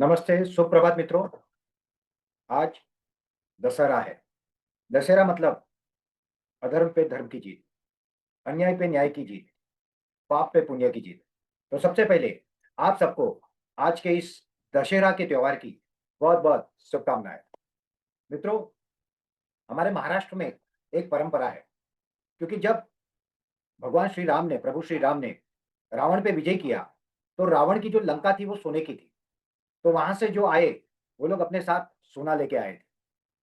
नमस्ते, सुप्रभात मित्रों। आज दशहरा है। दशहरा मतलब अधर्म पे धर्म की जीत, अन्याय पे न्याय की जीत, पाप पे पुण्य की जीत। तो सबसे पहले आप सबको आज के इस दशहरा के त्योहार की बहुत-बहुत शुभकामनाएँ। मित्रों, हमारे महाराष्ट्र में एक परंपरा है, क्योंकि जब भगवान श्री राम ने प्रभु श्री राम ने रावण पे विजय किया, तो रावण की जो लंका थी वो सोने की थी। तो वहाँ से जो आए, वो लोग अपने साथ सोना लेके आए थे।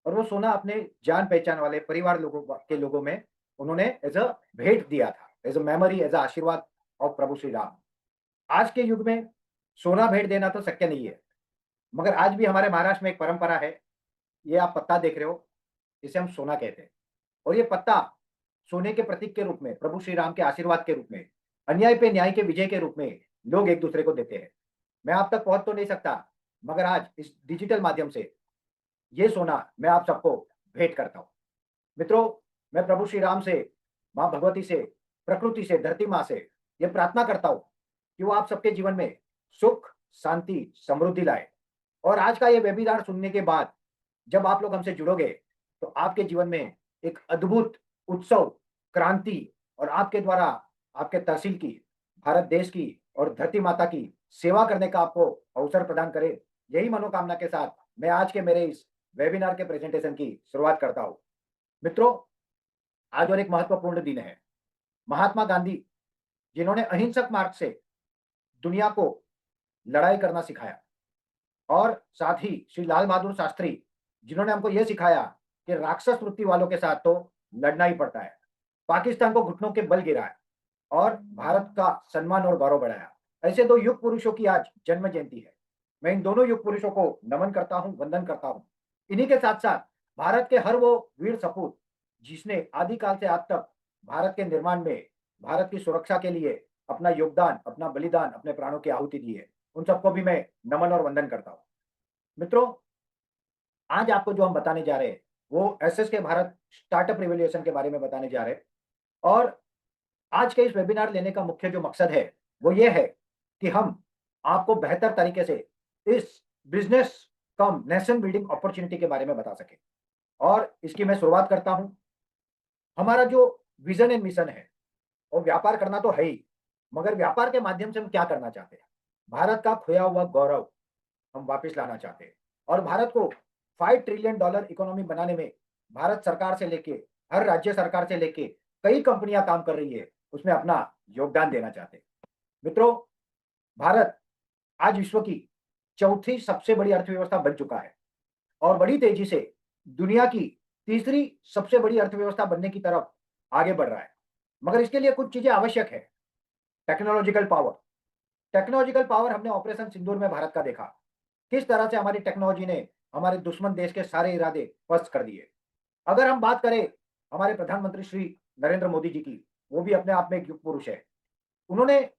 और वो सोना अपने जान-पहचान वाले परिवार के लोगों में उन्होंने एज़ अ भेंट दिया था, as a memory, as a आशीर्वाद ऑफ प्रभु श्री राम। आज के युग में सोना भेंट देना तो शक्य नहीं है, मगर आज भी हमारे महाराष्ट्र में एक परंपरा है। ये आप पत्ता देख रहे हो, इसे हम सोना कहते हैं। और ये पत्ता सोने के प्रतीक के रूप में, प्रभु श्री राम के आशीर्वाद के रूप में, अन्याय पे न्याय के विजय के रूप में लोग एक-दूसरे को देते हैं। मैं आप तक पहुँच तो नहीं सकता, मगर आज इस डिजिटल माध्यम से ये सोना मैं आप सबको भेंट करता हूँ। मित्रों, मैं प्रभु श्री राम से, माँ भगवती से, प्रकृति से, धरती माँ से ये प्रार्थना करता हूँ कि वो आप सबके जीवन में सुख, शांति, समृद्धि लाए। और आज का ये वेबिनार सुनने के बाद जब आप लोग हमसे जुड़ोगे, तो आपके जीवन में एक अद्भुत उत्सव, क्रांति और आपके द्वारा आपके तहसील की, भारत देश की और धरती माता की सेवा करने का आपको अवसर प्रदान करे। यही मनोकामना के साथ मैं आज के मेरे इस वेबिनार के प्रेजेंटेशन की शुरुआत करता हूँ। मित्रों, आज और एक महत्वपूर्ण दिन है। महात्मा गांधी, जिन्होंने अहिंसक मार्ग से दुनिया को लड़ाई करना सिखाया, और साथ ही श्री लाल बहादुर शास्त्री, जिन्होंने हमको यह सिखाया कि राक्षस वृत्ति वालों के साथ तो लड़ना ही पड़ता है। पाकिस्तान को घुटनों के बल गिराया और भारत का सम्मान और गौरव बढ़ाया। ऐसे दो युग पुरुषों की आज जन्म जयंती है। मैं इन दोनों युग पुरुषों को नमन करता हूँ, वंदन करता हूँ। इन्हीं के साथ-साथ भारत के हर वो वीर सपूत, जिसने आदिकाल से आज तक भारत के निर्माण में, भारत की सुरक्षा के लिए अपना योगदान, अपना बलिदान, अपने प्राणों की आहुति दी है, उन सबको भी मैं नमन और वंदन करता हूँ। मित्रों, आज आपको जो हम बताने जा रहे हैं, वो एसएसके भारत स्टार्टअप रिवॉल्यूशन के बारे में बताने जा रहे हैं। और आज के इस वेबिनार लेने का मुख्य जो मकसद है, वो ये है कि हम आपको बेहतर तरीके से इस बिज़नेस कम नेशन बिल्डिंग अपॉर्च्युनिटी के बारे में बता सकें। और इसकी मैं शुरुआत करता हूँ। हमारा जो विज़न एंड मिशन है, वो व्यापार करना तो है ही, मगर व्यापार के माध्यम से हम क्या करना चाहते हैं? भारत का खोया हुआ गौरव हम वापस लाना चाहते हैं। और भारत को $5 ट्रिलियन इकोनॉमी बनाने में भारत सरकार से लेके, हर राज्य सरकार से लेके कई कंपनियां काम कर रही है, उसमें अपना योगदान देना चाहते हैं। मित्रों, भारत आज विश्व की चौथी सबसे बड़ी अर्थव्यवस्था बन चुका है और बड़ी तेजी से दुनिया की तीसरी सबसे बड़ी अर्थव्यवस्था बनने की तरफ आगे बढ़ रहा है। मगर इसके लिए कुछ चीजें आवश्यक है। Technological power. टेक्नोलॉजिकल पावर हमने ऑपरेशन सिंदूर में भारत का देखा। किस तरह से हमारी टेक्नोलॉजी ने हमारे दुश्मन देश के सारे इरादे पस्त कर दिए। अगर हम बात करें हमारे प्रधानमंत्री श्री नरेंद्र मोदी जी की, वो भी अपने आप में एक युग पुरुष है। उन्होंने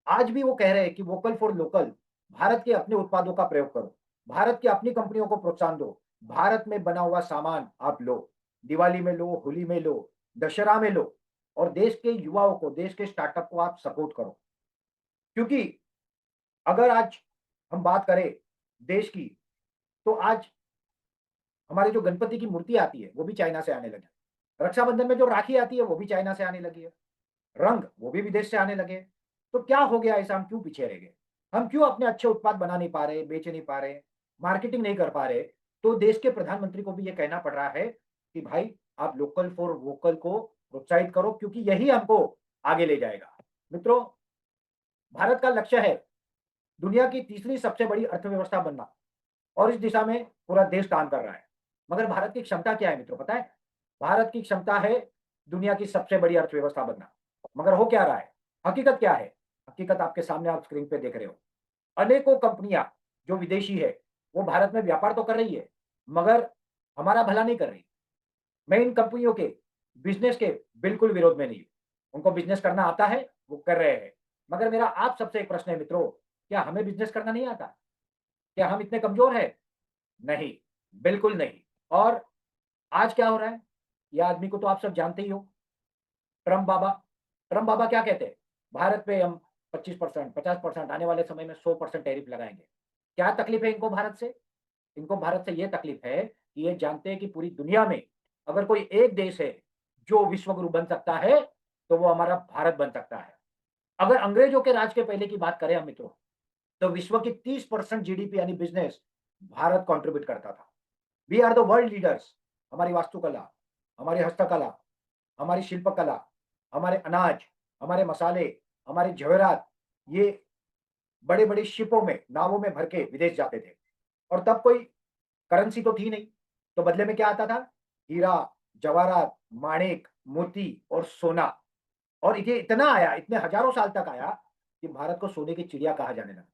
आज भी वो कह रहे हैं कि वोकल फॉर लोकल, भारत के अपने उत्पादों का प्रयोग करो, भारत की अपनी कंपनियों को प्रोत्साहन दो, भारत में बना हुआ सामान आप लो, दिवाली में लो, होली में लो, दशहरा में लो, और देश के युवाओं को, देश के स्टार्टअप को आप सपोर्ट करो। क्योंकि अगर आज हम बात करें देश की, तो आज हमारी जो गणपति की मूर्ति आती है, वो भी चाइना से आने लगी। रक्षाबंधन में जो राखी आती है, वो भी चाइना से आने लगी है। रंग, वो भी विदेश से आने लगे। तो क्या हो गया ऐसा, हम क्यों पीछे रह गए? हम क्यों अपने अच्छे उत्पाद बना नहीं पा रहे, बेच नहीं पा रहे, मार्केटिंग नहीं कर पा रहे? तो देश के प्रधानमंत्री को भी ये कहना पड़ रहा है कि भाई, आप लोकल फॉर वोकल को प्रोत्साहित करो, क्योंकि यही हमको आगे ले जाएगा। मित्रों, भारत का लक्ष्य है दुनिया की तीसरी सबसे बड़ी अर्थव्यवस्था बनना, और इस दिशा में पूरा देश काम कर रहा है। मगर भारत की क्षमता क्या है मित्रों, पता है? भारत की क्षमता है दुनिया की सबसे बड़ी अर्थव्यवस्था बनना। मगर हो क्या रहा है? हकीकत क्या है? हकीकत आपके सामने, आप स्क्रीन पे देख रहे हो। अनेकों कंपनियां जो विदेशी है, वो भारत में व्यापार तो कर रही है, मगर हमारा भला नहीं कर रही। मैं इन कंपनियों के बिज़नेस के बिल्कुल विरोध में नहीं हूँ। उनको बिज़नेस करना आता है, वो कर रहे हैं। मगर मेरा आप सबसे एक प्रश्न है मित्रों, क्या हमें बिज़नेस करना नहीं आता? क्या हम इतने कमज़ोर हैं? नहीं, बिल्कुल नहीं। और आज क्या हो रहा है? ये आदमी को तो आप सब जानते ही हो, ट्रम्प बाबा। ट्रम्प बाबा क्या कहते हैं? भारत पे हम 25%, 50%, आने वाले समय में 100% टैरिफ लगाएँगे। क्या तकलीफ है इनको भारत से? इनको भारत से ये तकलीफ है कि ये जानते हैं कि पूरी दुनिया में अगर कोई एक देश है जो विश्व गुरु बन सकता है, तो वो हमारा भारत बन सकता है। अगर अंग्रेजों के राज के पहले की बात करें हम मित्रों, तो विश्व की 30% जीडीपी यानी बिज़नेस भारत कंट्रीब्यूट करता था। We are the world leaders. हमारी वास्तुकला, हमारी हस्तकला, हमारी शिल्पकला, हमारे अनाज, हमारे मसाले, हमारे ज़ेवरात, ये बड़े-बड़े शिपों में, नावों में भर के विदेश जाते थे। और तब कोई करेंसी तो थी नहीं, तो बदले में क्या आता था? हीरा, जवाहरात, माणिक, मोती और सोना। और ये इतना आया, इतने हज़ारों साल तक आया कि भारत को सोने की चिड़िया कहा जाने लगा।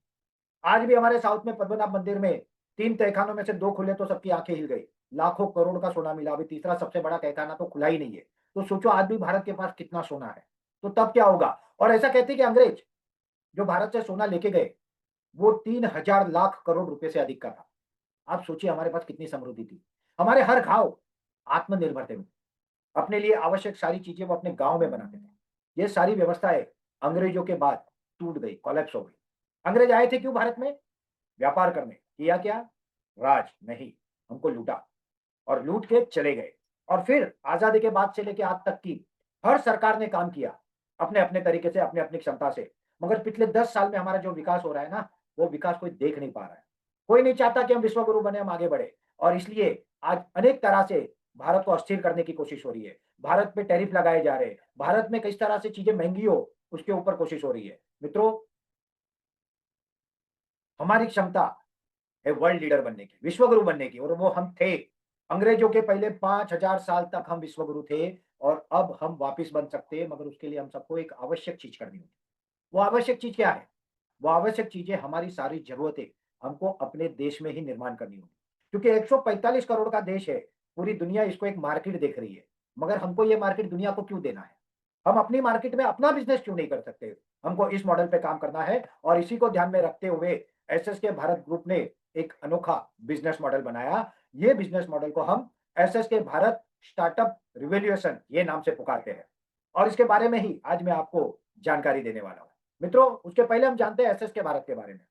आज भी हमारे साउथ में पद्मनाभ मंदिर में 3 तहखानों में से 2 खुले तो सबकी आँखें हिल गई। लाखों करोड़ का सोना मिला, अभी तीसरा सबसे बड़ा तहखाना तो खुला ही नहीं है। तो सोचो आज भी भारत के पास कितना सोना है। तो तब क्या होगा? और ऐसा कहते हैं कि अंग्रेज जो भारत से सोना लेके गए, वो 3,000 लाख करोड़ रुपए से अधिक का था। आप सोचिए हमारे पास कितनी समृद्धि थी। हमारे हर गाँव आत्मनिर्भर थे। अपने लिए आवश्यक सारी चीज़ें वो अपने गाँव में बनाते थे। ये सारी व्यवस्थाएँ अंग्रेजों के बाद टूट गई, कोलैप्स हो गई। अंग्रेज आए थे क्यों भारत में? व्यापार करने। किया क्या? राज नहीं, हमको लूटा और लूट के चले गए। और फिर आज़ादी के बाद से लेके आज तक की हर सरकार ने काम किया, अपने-अपने तरीके से, अपनी-अपनी क्षमता से। मगर पिछले 10 साल में हमारा जो विकास हो रहा है ना, वो विकास कोई देख नहीं पा रहा है। कोई नहीं चाहता कि हम विश्व गुरु बने, हम आगे बढ़े। और इसलिए आज अनेक तरह से भारत को अस्थिर करने की कोशिश हो रही है। भारत पे टैरिफ लगाए जा रहे हैं। भारत में किस तरह से चीज़ें महँगी हो, उसके ऊपर कोशिश हो रही है। मित्रों, हमारी क्षमता है वर्ल्ड लीडर बनने की, विश्व गुरु बनने की, और वो हम थे। अंग्रेजों के पहले 5000 साल तक हम विश्व गुरु थे और अब हम वापिस बन सकते हैं, मगर उसके लिए हम सबको एक आवश्यक चीज़ करनी होगी। वो आवश्यक चीज़ क्या है? वो आवश्यक चीज़ें हमारी सारी ज़रूरतें हमको अपने देश में ही निर्माण करनी होगी। क्योंकि 145 करोड़ का देश है, पूरी दुनिया इसको एक मार्केट देख रही है। मगर हमको ये मार्केट दुनिया को क्यों देना है? हम अपनी मार्केट में अपना बिज़नेस क्यों नहीं कर सकते? हमको इस मॉडल पे काम करना है और इसी को ध्यान में रखते हुए एसएसके भारत ग्रुप ने एक अनोखा बिज़नेस मॉडल बनाया। ये बिज़नेस मॉडल को हम एसएसके भारत स्टार्टअप रिवॉल्यूशन ये नाम से पुकारते हैं। और इसके बारे में ही आज मैं आपको जानकारी देने वाला हूँ। मित्रों, उसके पहले हम जानते हैं एसएसके भारत के बारे में।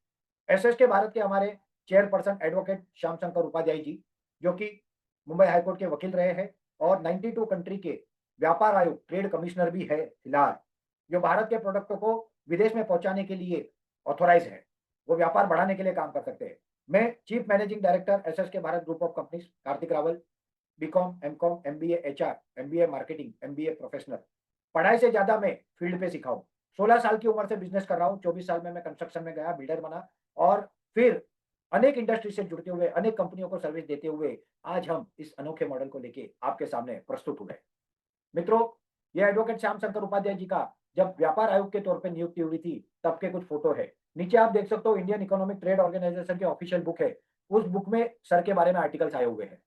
एसएसके भारत के हमारे चेयरपर्सन एडवोकेट श्याम शंकर उपाध्याय जी, जो कि मुंबई हाई कोर्ट के वकील रहे हैं और 92 कंट्री के व्यापार आयुक्त, ट्रेड कमिश्नर भी है फिलहाल, जो भारत के प्रोडक्टों को विदेश में पहुंचाने के लिए ऑथोराइज है। वो व्यापार बढ़ाने के लिए काम कर सकते हैं। मैं chief managing director SSK Bharat group of companies Kartik Rawal, BCom, MCom, MBA HR, MBA marketing, MBA professional. पढ़ाई से ज़्यादा मैं फील्ड पे सीखा हूँ। 16 साल की उम्र से बिज़नेस कर रहा हूँ, 24 साल में मैं कंस्ट्रक्शन में गया, बिल्डर बना और फिर अनेक इंडस्ट्री से जुड़ते हुए, अनेक कंपनियों को सर्विस देते हुए आज हम इस अनोखे मॉडल को लेके आपके सामने प्रस्तुत हुए। मित्रों, ये एडवोकेट श्याम शंकर उपाध्याय जी का जब व्यापार आयुक्त के तौर पे नियुक्ति हुई थी, तब के कुछ फोटो है। नीचे आप देख सकते हो इंडियन इकोनॉमिक ट्रेड ऑर्गेनाइजेशन की ऑफिशियल बुक है। उस बुक में सर के बारे में आर्टिकल्स आए हुए हैं।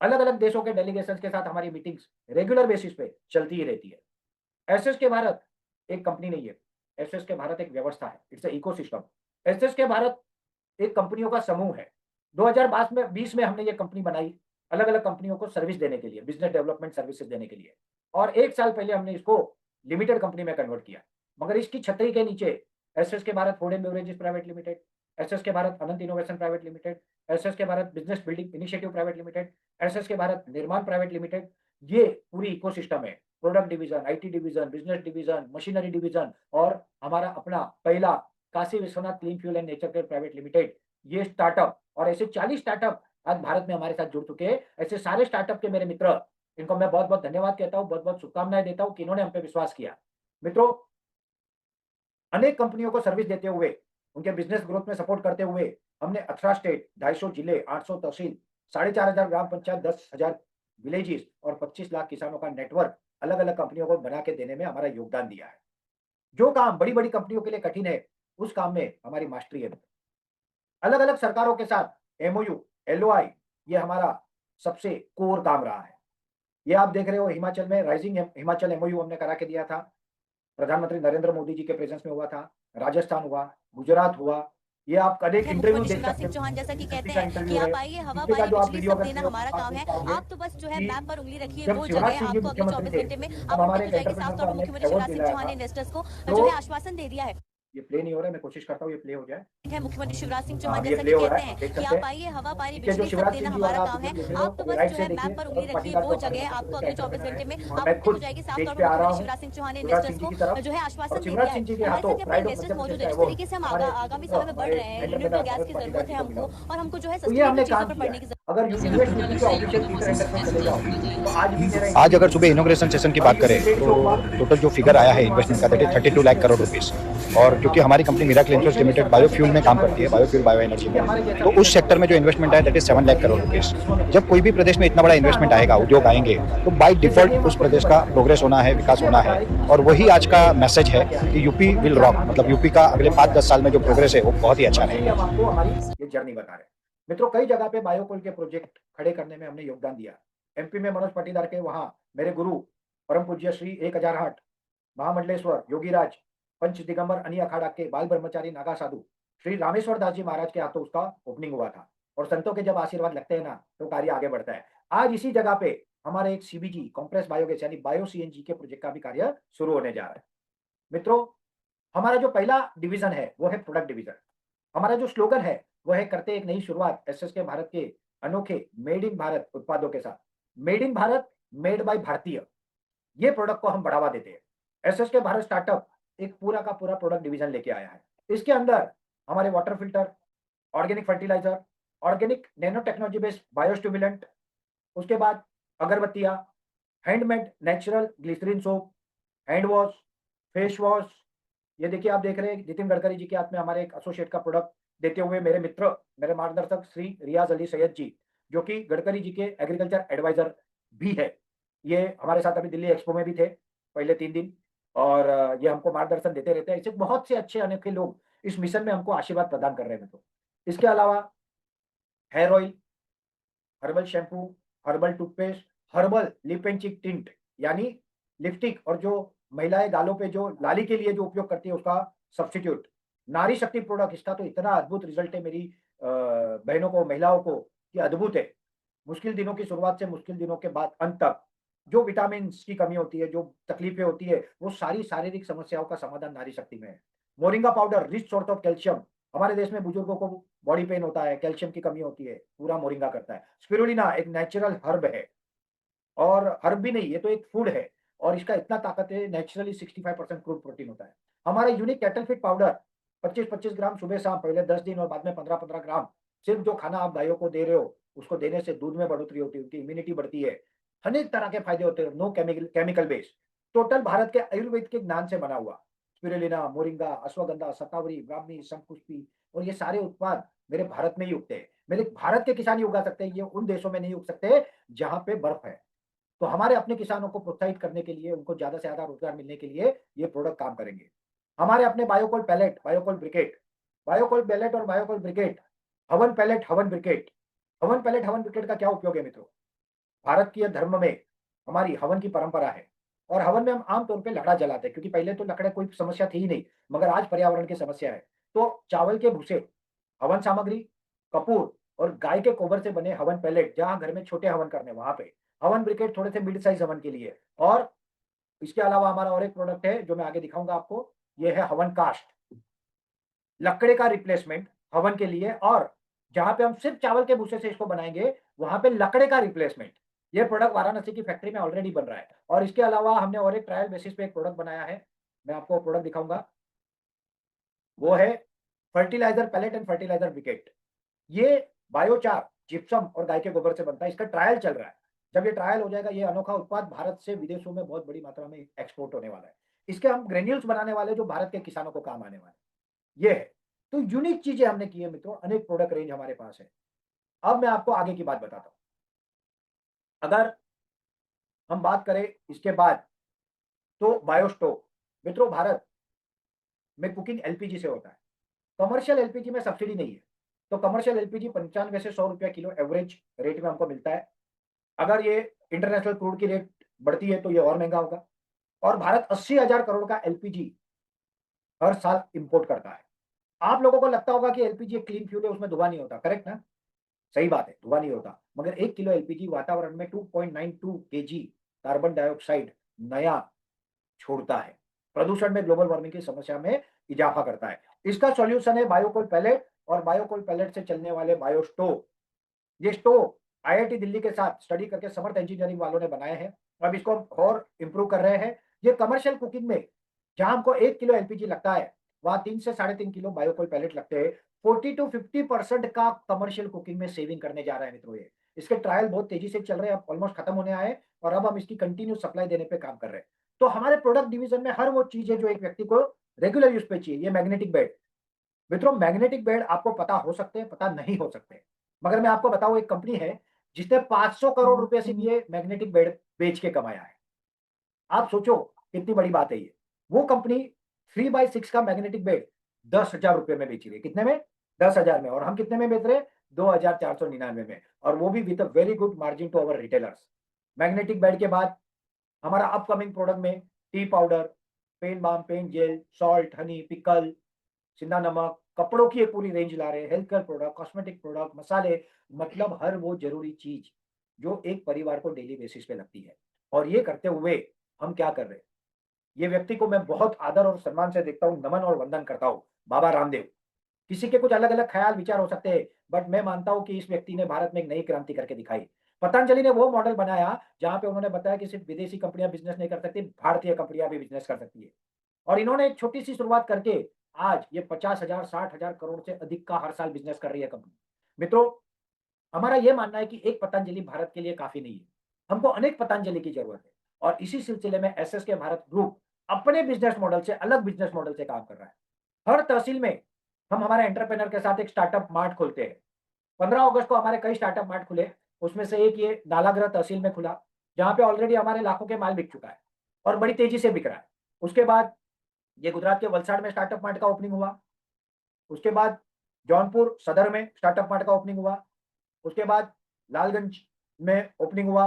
अलग-अलग देशों के डेलीगेशंस के साथ हमारी मीटिंग्स रेगुलर बेसिस पे चलती ही रहती है। एसएसके भारत एक कंपनी नहीं है। एसएसके भारत एक व्यवस्था है। It's a ecosystem. SSK Bharat एक कंपनियों का समूह है। 2020 में हमने ये कंपनी बनाई, अलग-अलग कंपनियों को सर्विस देने के लिए, बिज़नेस डेवलपमेंट सर्विसेज़ देने के लिए। और 1 साल पहले हमने इसको लिमिटेड कंपनी में कन्वर्ट किया। मगर इसकी छतरी के नीचे SSK Bharat food and beverages private limited, SSK Bharat Anant innovation private limited, SSK Bharat business building initiative private limited, SSK Bharat निर्माण प्राइवेट लिमिटेड, ये पूरी इकोसिस्टम है। Product division, IT division, business division, machinery division और हमारा अपना पहला Kashi Vishwanath clean fuel and nature care private limited, ये startup और ऐसे 40 स्टार्टअप आज भारत में हमारे साथ जुड़ चुके हैं। ऐसे सारे स्टार्टअप के मेरे मित्र, इनको मैं बहुत-बहुत धन्यवाद कहता हूँ, बहुत-बहुत शुभकामनाएँ देता हूँ कि इन्होंने हम पे विश्वास किया। मित्रों, अनेक कंपनियों को सर्विस देते हुए, उनके बिज़नेस ग्रोथ में सपोर्ट करते हुए, हमने 18 स्टेट, 250 जिले, 800 तहसील, 4,500 ग्राम पंचायत, 10,000 विलेजेस और 25 लाख किसानों का नेटवर्क अलग-अलग कंपनियों को बना के देने में हमारा योगदान दिया है। जो काम बड़ी-बड़ी कंपनियों के लिए कठिन है, उस काम में हमारी मास्टरी है। अलग-अलग सरकारों के साथ एमओयू, एलओआई, ये हमारा सबसे कोर काम रहा है। ये आप देख रहे हो हिमाचल में राइजिंग हिमाचल एमओयू हमने करा के दिया था। प्रधानमंत्री नरेंद्र मोदी जी के प्रेजेंस में हुआ था। राजस्थान हुआ, गुजरात हुआ। ये आप अनेक है इंटरव्यू मुख्यमंत्री देख शिवराज सकते सिंह हैं। चौहान जैसा कि कहते का हैं कि इंटरव्यू है। आप आइए हवा पीछे का पानी जो आप बिजली वीडियो सब अगर देना हमारा काम है। पाओगे आप तो बस जो है कि मैप पर उंगली रखिए, जब वो शिवराज जगह सिंह जी आपको अगले मुख्यमंत्री 24 थे, घंटे में तब आवंटित हमारे हो एक जाएगी। साफ एंटरप्रेन्योर तौर को पर हमने मुख्यमंत्री अवार्ड शिवराज सिंह दिलाया चौहान था। ने इन्वेस्टर्स को जो तो है आश्वासन दे दिया है। ये प्ले नहीं हो रहा है, मैं कोशिश करता हूँ ये प्ले हो जाए। है मुख्यमंत्री शिवराज सिंह चौहान ये जैसा प्ले कि हो रहा कहते है, हैं आप देख कि सकते आप हैं। आइए हवा पानी नीचे जो बिजली सब शिवराज देना सिंह जी हमारा वाला आप काम है, देख रहे हो, आप तो बस राइट जो से है देखिए, मैप पर और उंगली रखिए, पाटीदार वो को हमारे जगह मध्य आपको प्रदेश का अगले एंकर 24 बनाया घंटे है, में और मैं आपको मिल खुद जाएगी। साफ स्टेज तौर पे पर आ रहा मुख्यमंत्री हूँ शिवराज सिंह चौहान ने शिवराज इन्वेस्टर्स सिंह जी को की तरफ, जो है और आश्वासन दे शिवराज दिया है। सिंह जी के और हाथों जैसा कि अपने pride of investors Madhya Pradesh मौजूद है, का जिस अवार्ड तरीके से हम हमारे आगामी मित्र, समय में बढ़ हमारे रहे हैं, रिन्यूएबल एंटरप्रेन्योर गैस मनोज की पाटीदार जरूरत जी है को मिला हमको, हुआ है। और हमको जो है तो ये हमने सस्टेनेबल चीजों काम पर किया बढ़ने है। की अगर यूएस नीति के ऑफिशियल टी टेंडर में चले जाओ, तो आज भी मेरा आज अगर इंक्रीमेंट सुबह इनोग्रेशन सेशन की बात करें तो टोटल जो फिगर आया है इन्वेस्टमेंट का that is 32 lakh crore rupees. और क्योंकि हमारी कंपनी मिराकल इंफ्रास लिमिटेड बायोफ्यूल में काम करती है, बायोफ्यूल बायो एनर्जी में, तो उस सेक्टर में जो इन्वेस्टमेंट है that is 7 lakh crore rupees. जब कोई भी प्रदेश में इतना बड़ा इन्वेस्टमेंट आएगा, उद्योग आएंगे, तो बाय डिफॉल्ट उस प्रदेश का प्रोग्रेस होना है, विकास होना है। और वही आज का मैसेज है कि यूपी विल रॉक, मतलब यूपी का अगले 5-10 साल में जो प्रोग्रेस है वो बहुत ही अच्छा रहेगा। हम आपको हमारी ये जर्नी बता रहे हैं मित्रों। कई जगह पे बायोकोल के प्रोजेक्ट खड़े करने में हमने योगदान दिया। एमपी में मनोज पाटीदार के वहां मेरे गुरु परम पूज्य श्री 1008 महामंडलेश्वर योगीराज पंच दिगंबर अनि अखाड़ा के बाल ब्रह्मचारी नागा साधु श्री रामेश्वर दास जी महाराज के हाथों उसका ओपनिंग हुआ था। और संतों के जब आशीर्वाद लगते हैं ना, तो कार्य आगे बढ़ता है। आज इसी जगह पे हमारे एक सीबीजी कॉम्प्रेस बायोगैस यानी बायो सीएनजी के प्रोजेक्ट का भी कार्य शुरू होने जा रहा है। मित्रों, हमारा जो पहला डिवीजन है वो है प्रोडक्ट डिवीजन। हमारा जो स्लोगन है वो है करते एक नई शुरुआत एसएसके भारत के अनोखे मेड इन भारत उत्पादों के साथ। Made in Bharat, made by भारतीय, ये प्रोडक्ट को हम बढ़ावा देते हैं। एसएसके भारत स्टार्टअप एक पूरा का पूरा प्रोडक्ट डिवीजन लेके आया है। इसके अंदर हमारे water filter, organic fertiliser, organic nano technology based biostimulant, उसके बाद अगरबत्तियां, handmade natural glycerine soap, hand wash, face wash. ये देखिए, आप देख रहे हैं नितिन गडकरी जी के हाथ में हमारे एक एसोसिएट का प्रोडक्ट देते हुए मेरे मित्र, मेरे मार्गदर्शक श्री रियाज अली सैयद जी, जो कि गडकरी जी के एग्रीकल्चर एडवाइजर भी है। ये हमारे साथ अभी दिल्ली एक्सपो में भी थे पहले 3 दिन, और ये हमको मार्गदर्शन देते रहते हैं। ऐसे बहुत से अच्छे अनोखे लोग इस मिशन में हमको आशीर्वाद प्रदान कर रहे हैं मित्रों। इसके अलावा hair oil, herbal shampoo, herbal toothpaste, herbal lip and cheek tint यानी लिपस्टिक, और जो महिलाएं गालों पे जो लाली के लिए जो उपयोग करती है उसका सब्स्टिट्यूट, नारी शक्ति प्रोडक्ट। इसका तो इतना अद्भुत रिजल्ट है मेरी बहनों को, महिलाओं को, कि अद्भुत है। मुश्किल दिनों की शुरुआत से मुश्किल दिनों के बाद अंत तक जो विटामिन की कमी होती है, जो तकलीफें होती है, वो सारी शारीरिक समस्याओं का समाधान नारी शक्ति में है। Moringa powder rich source of calcium. हमारे देश में बुजुर्गों को बॉडी पेन होता है, कैल्शियम की कमी होती है, पूरा मोरिंगा करता है। स्पिरुलिना एक नेचुरल हर्ब है, और हर्ब भी नहीं, ये तो एक फूड है, और इसका इतना ताकत है, नेचुरली 65% क्रूड प्रोटीन होता है। हमारा यूनिक कैटल फिट पाउडर 25-25 ग्राम सुबह शाम, पहले 10 दिन और बाद में 15-15 ग्राम। सिर्फ जो खाना आप गायों को दे रहे हो, उसको देने से दूध में बढ़ोतरी होती है, उनकी इम्यूनिटी बढ़ती है, अनेक तरह के फायदे होते हैं। No chemical based, total Bharat के आयुर्वेद के ज्ञान से बना हुआ। स्पिरुलिना, मोरिंगा, अश्वगंधा, शतावरी, ब्राह्मी, शंखपुष्पी, और ये सारे उत्पाद मेरे भारत में ही उगते हैं। मेरे भारत के किसान ही उगा सकते हैं, ये उन देशों में नहीं उग सकते जहां पे बर्फ है। तो हमारे अपने किसानों को प्रोत्साहित करने के लिए, उनको ज्यादा से ज्यादा रोजगार मिलने के लिए ये प्रोडक्ट काम करेंगे। हमारे अपने biocoal pellet, biocoal briquette, biocoal pellet और biocoal briquette, havan pellet, havan briquette. Havan pellet, havan briquette का क्या उपयोग है मित्रों? भारत की धर्म में हमारी हवन की परंपरा है, और हवन में हम आमतौर पे लकड़ा जलाते हैं, क्योंकि पहले तो लकड़े कोई समस्या थी ही नहीं, मगर आज पर्यावरण की समस्या है। तो चावल के भूसे, हवन सामग्री, कपूर और गाय के गोबर से बने हवन पैलेट, जहां घर में छोटे हवन करने वहां पे हवन ब्रिकेट, थोड़े से मिड साइज हवन के लिए। और इसके अलावा हमारा और एक प्रोडक्ट है जो मैं आगे दिखाऊंगा आपको, ये है हवन कास्ट, लकड़े का रिप्लेसमेंट हवन के लिए। और जहां पे हम सिर्फ चावल के भूसे से इसको बनाएंगे, वहां पे लकड़े का रिप्लेसमेंट। ये प्रोडक्ट वाराणसी की फैक्ट्री में ऑलरेडी बन रहा है। और इसके अलावा हमने और एक ट्रायल बेसिस पे एक प्रोडक्ट बनाया है, मैं आपको प्रोडक्ट दिखाऊंगा, वो है fertilizer pellet and fertilizer briquette. ये बायोचार, जिप्सम और गाय के गोबर से बनता है। इसका ट्रायल चल रहा है। जब ये ट्रायल हो जाएगा, ये अनोखा उत्पाद भारत से विदेशों में बहुत बड़ी मात्रा में एक्सपोर्ट होने वाला है। इसके हम ग्रेन्यूल्स बनाने वाले, जो भारत के किसानों को काम आने वाले, ये है। तो यूनिक चीजें हमने की है मित्रों, अनेक प्रोडक्ट रेंज हमारे पास है। अब मैं आपको आगे की बात बताता हूं। अगर हम बात करें इसके बाद, तो बायोस्टोव मित्रों, भारत में कुकिंग एलपीजी से होता है। कमर्शियल एलपीजी में सब्सिडी नहीं है। तो कमर्शियल एलपीजी 95 से 100 रुपया किलो एवरेज रेट में हमको मिलता है। अगर ये इंटरनेशनल क्रूड की रेट बढ़ती है तो ये और महंगा होगा। और भारत 80,000 करोड़ का एलपीजी हर साल इंपोर्ट करता है। आप लोगों को लगता होगा कि एलपीजी एक क्लीन फ्यूल है, उसमें धुआं नहीं होता, करेक्ट ना? सही बात है, धुआं नहीं होता, मगर 1 किलो एलपीजी वातावरण में 2.92 केजी कार्बन डाइऑक्साइड नया छोड़ता है। प्रदूषण में, ग्लोबल वार्मिंग की समस्या में इजाफा करता है। इसका सॉल्यूशन है बायोकोल पैलेट और बायोकोल पैलेट से चलने वाले बायोस्टोव। ये स्टोव आईआईटी दिल्ली के साथ स्टडी करके समर्थ इंजीनियरिंग वालों ने बनाए हैं। अब इसको हम और इंप्रूव कर रहे हैं। ये कमर्शियल कुकिंग में जहां हमको 1 किलो एलपीजी लगता है, वहां 3 से 3.5 किलो बायोकोल पैलेट लगते हैं। 40 to 50% का कमर्शियल कुकिंग में सेविंग करने जा रहा है मित्रों। ये इसके ट्रायल बहुत तेजी से चल रहे हैं, अब ऑलमोस्ट खत्म होने आए और अब हम इसकी कंटिन्यू सप्लाई देने पे काम कर रहे हैं। तो हमारे प्रोडक्ट डिवीजन में हर वो चीज है जो एक व्यक्ति को रेगुलर यूज पे चाहिए। ये मैग्नेटिक बेड मित्रों, मैग्नेटिक बेड आपको पता हो सकते हैं, पता नहीं हो सकते, मगर मैं आपको बताऊं, एक कंपनी है जिसने 500 करोड़ रुपए से ये मैग्नेटिक बेड बेच के कमाया है। आप सोचो कितनी बड़ी बात है ये। वो कंपनी 3x6 का मैग्नेटिक बेड 10,000 रुपए में बेच रही है। कितने में? 10,000 में। और हम कितने में बेच रहे हैं? 2,499 में, और वो भी with a very good margin to our retailers. Magnetic bed के बाद हमारा अपकमिंग प्रोडक्ट में tea powder, pain balm, pain gel, salt, honey, pickle, सिंधा नमक, कपड़ों की एक पूरी रेंज ला रहे हैं, health care product, cosmetic product, मसाले, मतलब हर वो जरूरी चीज जो एक परिवार को डेली बेसिस पे लगती है। और ये करते हुए हम क्या कर रहे हैं? ये व्यक्ति को मैं बहुत आदर और सम्मान से देखता हूँ, नमन और वंदन करता हूँ, बाबा रामदेव। किसी के कुछ अलग अलग ख्याल विचार हो सकते हैं, बट मैं मानता हूं कि इस व्यक्ति ने भारत में एक नई क्रांति करके दिखाई। पतंजलि ने वो मॉडल बनाया जहां पे उन्होंने बताया कि सिर्फ विदेशी कंपनियां बिजनेस नहीं कर सकती, भारतीय कंपनियां भी बिजनेस कर सकती है। और इन्होंने एक छोटी सी शुरुआत करके आज ये 50,000 60,000 करोड़ से अधिक का हर साल बिजनेस कर रही है कंपनी। मित्रों, हमारा ये मानना है कि एक पतंजलि भारत के लिए काफी नहीं है, हमको अनेक पतंजलि की जरूरत है। और इसी सिलसिले में एसएस के भारत ग्रुप अपने बिजनेस मॉडल से, अलग बिजनेस मॉडल से काम कर रहा है। हर तहसील में हम हमारे एंटरप्रेन्योर के साथ एक स्टार्टअप मार्ट खोलते हैं। 15 अगस्त को हमारे कई स्टार्टअप मार्ट खुले, उसमें से एक ये नालागढ़ तहसील में खुला, जहां पे ऑलरेडी हमारे लाखों के माल बिक चुका है और बड़ी तेजी से बिक रहा है। उसके बाद ये गुजरात के वलसाड़ में स्टार्टअप मार्ट का ओपनिंग हुआ। उसके बाद जौनपुर सदर में स्टार्टअप मार्ट का ओपनिंग हुआ। उसके बाद लालगंज में ओपनिंग हुआ,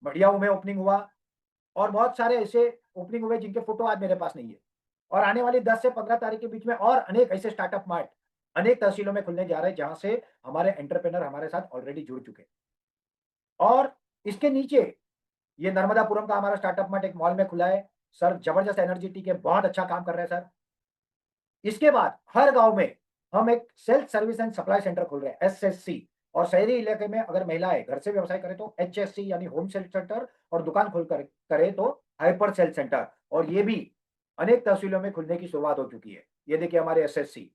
मडियाऊ में ओपनिंग हुआ, और बहुत सारे ऐसे ओपनिंग हुए जिनके फोटो आज मेरे पास नहीं है। और आने वाली 10 से 15 तारीख के बीच में और अनेक ऐसे स्टार्टअप मार्ट अनेक तहसीलों में खुलने जा रहे हैं, जहां से हमारे एंटरप्रेनर हमारे साथ ऑलरेडी जुड़ चुके हैं। और इसके नीचे ये नर्मदापुरम का हमारा स्टार्टअप मार्ट एक मॉल में खुला है सर, जबरदस्त एनर्जी टी के बहुत अच्छा काम कर रहे हैं सर। इसके बाद हर गांव में हम एक self service and supply centre खोल रहे हैं, एसएससी। और शहरी इलाके में अगर महिलाएं घर से व्यवसाय करें तो एचएससी यानी होम सेल्फ सेंटर, और दुकान खोल कर करे तो हाइपर सेल्फ सेंटर। और ये भी अनेक तहसीलों में खुलने की शुरुआत हो चुकी है। ये देखिए हमारे एसएससी,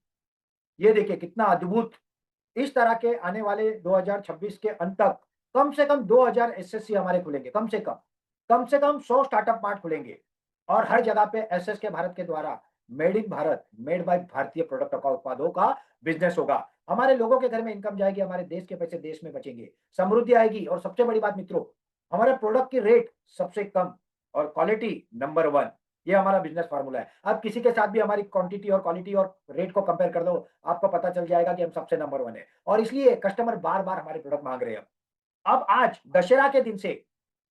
ये देखिए कितना अद्भुत। इस तरह के आने वाले 2026 के अंत तक कम से कम 2000 एसएससी हमारे खुलेंगे, कम से कम 100 स्टार्टअप मार्ट खुलेंगे। और हर जगह पे एसएस के भारत के द्वारा made in Bharat, made by भारतीय प्रोडक्ट का, उत्पादों का बिजनेस होगा। हमारे लोगों के घर में इनकम जाएगी, हमारे देश के पैसे देश में बचेंगे, समृद्धि आएगी। और सबसे बड़ी बात मित्रों, हमारे प्रोडक्ट की रेट सबसे कम और क्वालिटी नंबर 1। ये हमारा बिजनेस फार्मूला है। अब किसी के साथ भी हमारी क्वांटिटी और क्वालिटी और रेट को कंपेयर कर दो, आपको पता चल जाएगा कि हम सबसे नंबर 1 है। और इसलिए कस्टमर बार बार हमारे प्रोडक्ट मांग रहे हैं। अब आज दशहरा के दिन से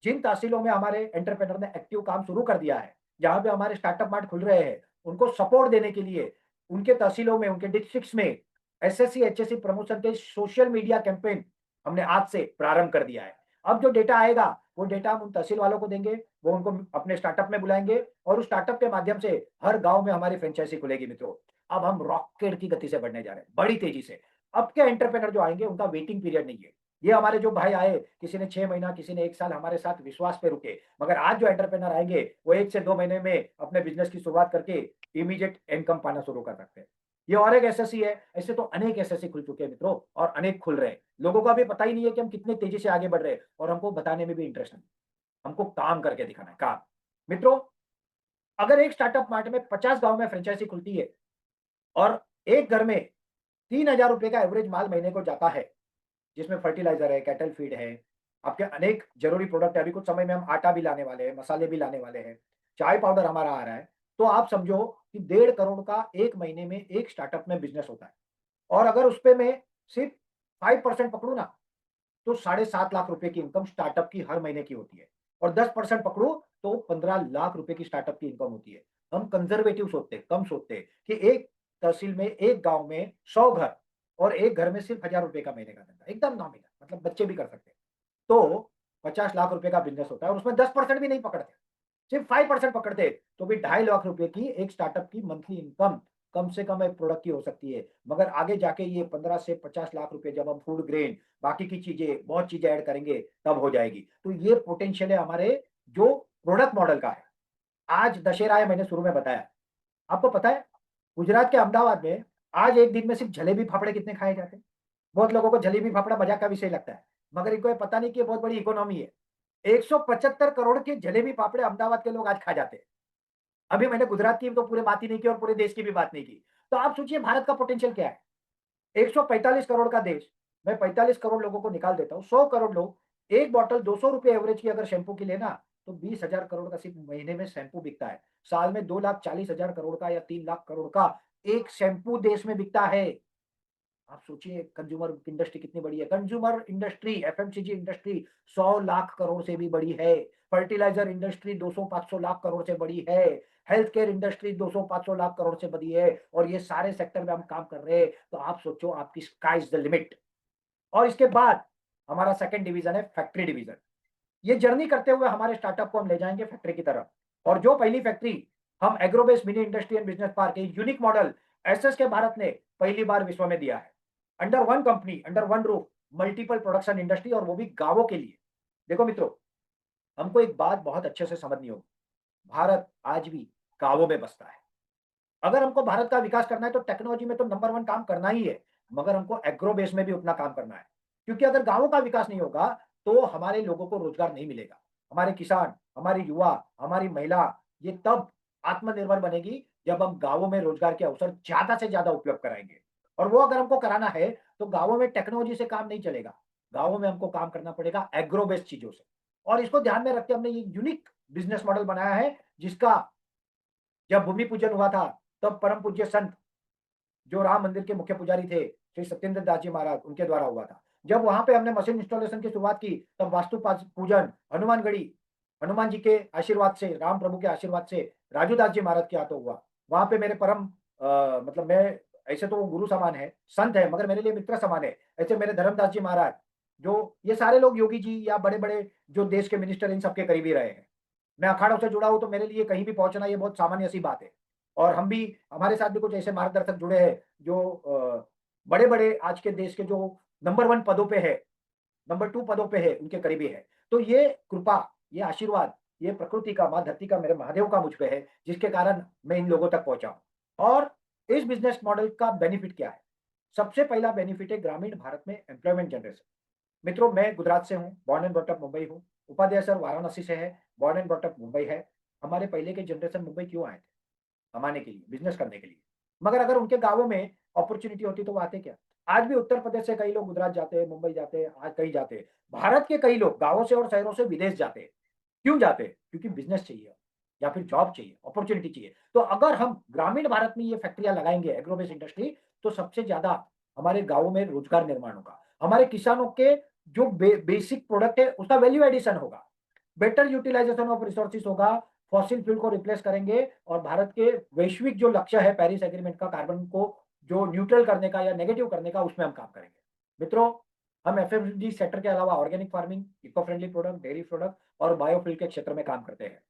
जिन तहसीलों में हमारे एंटरप्रेन्योर ने एक्टिव काम शुरू कर दिया है, जहां पे हमारे स्टार्टअप मार्ट खुल रहे हैं, उनको सपोर्ट देने के लिए उनके तहसीलों में, उनके डिस्ट्रिक्ट्स में एसएससी एचएससी प्रमोशन के सोशल मीडिया कैंपेन हमने आज से प्रारंभ कर दिया है। अब जो डेटा आएगा वो डेटा हम उन तहसील वालों को देंगे, वो उनको अपने स्टार्टअप में बुलाएंगे, और उस स्टार्टअप के माध्यम से हर गांव में हमारी फ्रेंचाइजी खुलेगी मित्रों। अब हम रॉकेट की गति से बढ़ने जा रहे हैं, बड़ी तेजी से। अब के एंटरप्रेन्योर जो आएंगे उनका वेटिंग पीरियड नहीं है। ये हमारे जो भाई आए, किसी ने 6 महीना, किसी ने 1 साल हमारे साथ विश्वास पे रुके, मगर आज जो एंटरप्रेन्योर आएंगे वो 1 से 2 महीने में अपने बिजनेस की शुरुआत करके इमीडिएट इनकम पाना शुरू कर सकते हैं। ये और एक एसएससी है। ऐसे तो अनेक एसएससी खुल चुके हैं मित्रों, और अनेक खुल रहे हैं। लोगों को अभी पता ही नहीं है कि हम कितने तेजी से आगे बढ़ रहे हैं, और हमको बताने में भी इंटरेस्ट नहीं। हमको काम करके दिखाना है, काम। मित्रों, अगर एक स्टार्टअप मार्ट में 50 गांव में फ्रेंचाइजी खुलती है और एक घर में 3,000 रुपए का एवरेज माल महीने को जाता है, जिसमें फर्टिलाइजर है, कैटल फीड है, आपके अनेक जरूरी प्रोडक्ट है। अभी कुछ समय में हम आटा भी लाने वाले हैं, मसाले भी लाने वाले हैं, चाय पाउडर हमारा आ रहा है। तो आप समझो कि 1.5 करोड़ का एक महीने में एक स्टार्टअप में बिजनेस होता है। और अगर उस पे मैं सिर्फ 5% पकड़ू ना, तो 7.5 लाख रुपए की इनकम स्टार्टअप की हर महीने की होती है। और 10% पकड़ू तो 15 लाख रुपए की स्टार्टअप की इनकम होती है। हम कंजर्वेटिव सोचते, कम सोचते कि एक तहसील में, एक गांव में 100 घर, और एक घर में सिर्फ 1,000 रुपए का महीने का धंधा, एकदम नॉमिनल, मतलब बच्चे भी कर सकते हैं। तो 50 लाख रुपए का बिजनेस होता है, और उसमें 10% भी नहीं पकड़ते। सिर्फ 5% पकड़ते तो भी 2.5 लाख रुपए की एक स्टार्टअप की मंथली इनकम कम से कम एक प्रोडक्ट की हो सकती है। मगर आगे जाके ये 15 से 50 लाख रुपए जब हम फूड ग्रेन बाकी की चीजें बहुत चीजें ऐड करेंगे तब हो जाएगी। तो ये पोटेंशियल है हमारे जो प्रोडक्ट मॉडल का है। आज दशहरा है, मैंने शुरू में बताया। आपको पता है गुजरात के अहमदाबाद में आज एक दिन में सिर्फ जलेबी फाफड़े कितने खाए जाते हैं? बहुत लोगों को जलेबी फाफड़ा मजाक का विषय लगता है, मगर इनको ये पता नहीं कि ये बहुत बड़ी इकोनॉमी है। 175 करोड़ के जलेबी फाफड़े अहमदाबाद के लोग आज खा जाते हैं। अभी मैंने गुजरात की तो पूरे बात ही नहीं की और पूरे देश की भी बात नहीं की। तो आप सोचिए भारत का पोटेंशियल क्या है? 145 करोड़ का देश, मैं 45 करोड़ लोगों को निकाल देता हूँ, 100 करोड़ लोग, एक बॉटल 200 रुपए एवरेज की अगर शैम्पू की लेना तो 20,000 करोड़ का सिर्फ महीने में शैम्पू बिकता है। साल में 2,40,000 करोड़ का या 3 लाख करोड़ का एक शैम्पू देश में बिकता है। आप सोचिए कंज्यूमर इंडस्ट्री कितनी बड़ी है। Consumer industry, FMCG industry 100 lakh crore से भी बड़ी है। फर्टिलाइजर इंडस्ट्री 200-500 लाख करोड़ से बड़ी है। Health care industry 200-500 lakh crore से बड़ी है। और ये सारे सेक्टर में हम काम कर रहे हैं, तो आप सोचो आपकी स्काई इज द लिमिट। और इसके बाद हमारा सेकंड डिवीजन है फैक्ट्री डिवीजन। ये जर्नी करते हुए हमारे स्टार्टअप को हम ले जाएंगे फैक्ट्री की तरफ। और जो पहली फैक्ट्री हम agro-based mini industry and business park unique model SS के भारत ने पहली बार विश्व में दिया है। Under one company, under one roof, multiple production industry, और वो भी गांवों के लिए। देखो मित्रों, हमको एक बात बहुत अच्छे से समझनी होगी, भारत आज भी गांवों में बसता है। अगर हमको भारत का विकास करना है तो टेक्नोलॉजी में तो नंबर वन काम करना ही है, मगर हमको एग्रो बेस में भी उतना काम करना है। क्योंकि अगर गांवों का विकास नहीं होगा तो हमारे लोगों को रोजगार नहीं मिलेगा। हमारे किसान, हमारी युवा, हमारी महिला, ये तब आत्मनिर्भर बनेगी जब हम गांवों में रोजगार के अवसर ज्यादा से ज्यादा उपलब्ध कराएंगे। और वो अगर हमको कराना है तो गांवों में टेक्नोलॉजी से काम नहीं चलेगा। गांवों में हमको काम करना पड़ेगा एग्रो बेस्ड चीजों से। और इसको ध्यान में रखते हमने ये यूनिक बिजनेस मॉडल बनाया है, जिसका जब भूमि पूजन हुआ था तब परम पूज्य संत जो राम मंदिर के मुख्य पुजारी थे श्री सत्येंद्र दास जी महाराज, उनके द्वारा हुआ था। जब वहां पे हमने मशीन इंस्टॉलेशन की शुरुआत की तब वास्तु पूजन हनुमानगढ़ी, हनुमान जी के आशीर्वाद से, राम प्रभु के आशीर्वाद से राजू दास जी महाराज के हाथों हुआ। वहां पे मेरे परम मतलब मैं, ऐसे तो वो गुरु समान है, संत है, मगर मेरे लिए मित्र समान है। ऐसे मेरे धर्मदास जी महाराज, जो ये सारे लोग योगी जी या बड़े बड़े जो देश के मिनिस्टर, इन सबके करीबी रहे हैं। मैं अखाड़ों से जुड़ा हूं तो मेरे लिए कहीं भी पहुंचना ये बहुत सामान्य सी बात है। और हम भी, हमारे साथ भी कुछ ऐसे मार्गदर्शक जुड़े हैं जो बड़े बड़े आज के देश के जो नंबर वन पदों पे है, नंबर टू पदों पे है, उनके करीबी है। तो ये कृपा, ये आशीर्वाद, ये प्रकृति का, माँ धरती का, मेरे महादेव का मुझ पे है, जिसके कारण मैं इन लोगों तक पहुंचा हूं। और इस बिजनेस मॉडल का बेनिफिट क्या है? सबसे पहला बेनिफिट है ग्रामीण भारत में एम्प्लॉयमेंट जनरेशन। मित्रों, मैं गुजरात से हूँ, born and brought up Mumbai हूँ। उपाध्याय सर वाराणसी से है, born and brought up Mumbai है। हमारे पहले के जनरेशन मुंबई क्यों आए थे? कमाने के लिए, बिजनेस करने के लिए। मगर अगर उनके गांवों में अपॉर्चुनिटी होती तो वो आते क्या? आज भी उत्तर प्रदेश से कई लोग गुजरात जाते हैं, मुंबई जाते हैं, आज कहीं जाते हैं। भारत के कई लोग गांवों से और शहरों से विदेश जाते हैं। क्यों जाते हैं? क्योंकि बिजनेस चाहिए या फिर जॉब चाहिए, अपॉर्चुनिटी चाहिए। तो अगर हम ग्रामीण भारत में ये फैक्ट्रियां लगाएंगे, एग्रोबेस इंडस्ट्री, तो सबसे ज्यादा हमारे गांवों में रोजगार निर्माण होगा। हमारे किसानों के जो बेसिक प्रोडक्ट है उसका वैल्यू एडिशन होगा, बेटर यूटिलाइजेशन ऑफ रिसोर्सेज होगा, फॉसिल फ्यूल को रिप्लेस करेंगे। और भारत के वैश्विक जो लक्ष्य है पेरिस एग्रीमेंट का, कार्बन को जो न्यूट्रल करने का या नेगेटिव करने का, उसमें हम काम करेंगे। मित्रों, हम एफएमसीजी सेक्टर के अलावा organic farming, eco friendly product, dairy product और बायोफ्यूल के क्षेत्र में काम करते हैं।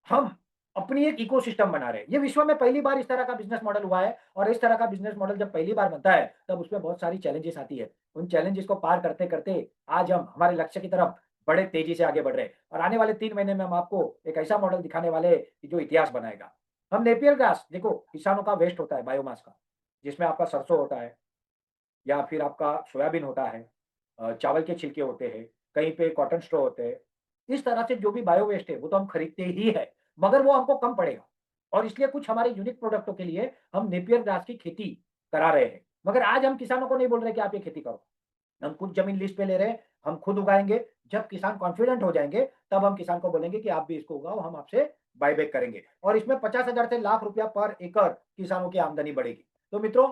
हम अपनी एक इकोसिस्टम बना रहे हैं। ये विश्व में पहली बार इस तरह का बिजनेस मॉडल हुआ है। और इस तरह का बिजनेस मॉडल जब पहली बार बनता है तब उसमें बहुत सारी चैलेंजेस आती है। उन चैलेंजेस को पार करते करते आज हम हमारे लक्ष्य की तरफ बड़े तेजी से आगे बढ़ रहे हैं। और आने वाले 3 महीने में हम आपको एक ऐसा मॉडल दिखाने वाले हैं कि जो इतिहास बनाएगा। हम नेपियर ग्रास, देखो किसानों का वेस्ट होता है बायोमास का, जिसमें आपका सरसों होता है या फिर आपका सोयाबीन होता है, चावल के छिलके होते हैं, कहीं पे कॉटन स्ट्रॉ होते हैं। इस तरह से जो भी बायो वेस्ट है वो तो हम खरीदते ही है, मगर वो हमको कम पड़ेगा। और इसलिए कुछ हमारे यूनिक प्रोडक्टों के लिए हम नेपियर ग्रास की खेती करा रहे हैं। मगर आज हम किसानों को नहीं बोल रहे कि आप ये खेती करो, हम खुद जमीन लीज पे ले रहे हैं, हम खुद उगाएंगे। जब किसान कॉन्फिडेंट हो जाएंगे तब हम किसान को बोलेंगे कि आप भी इसको उगाओ, हम आपसे बायबैक करेंगे। और इसमें 50,000 से लाख रुपया पर एकड़ किसानों की आमदनी बढ़ेगी। तो मित्रों,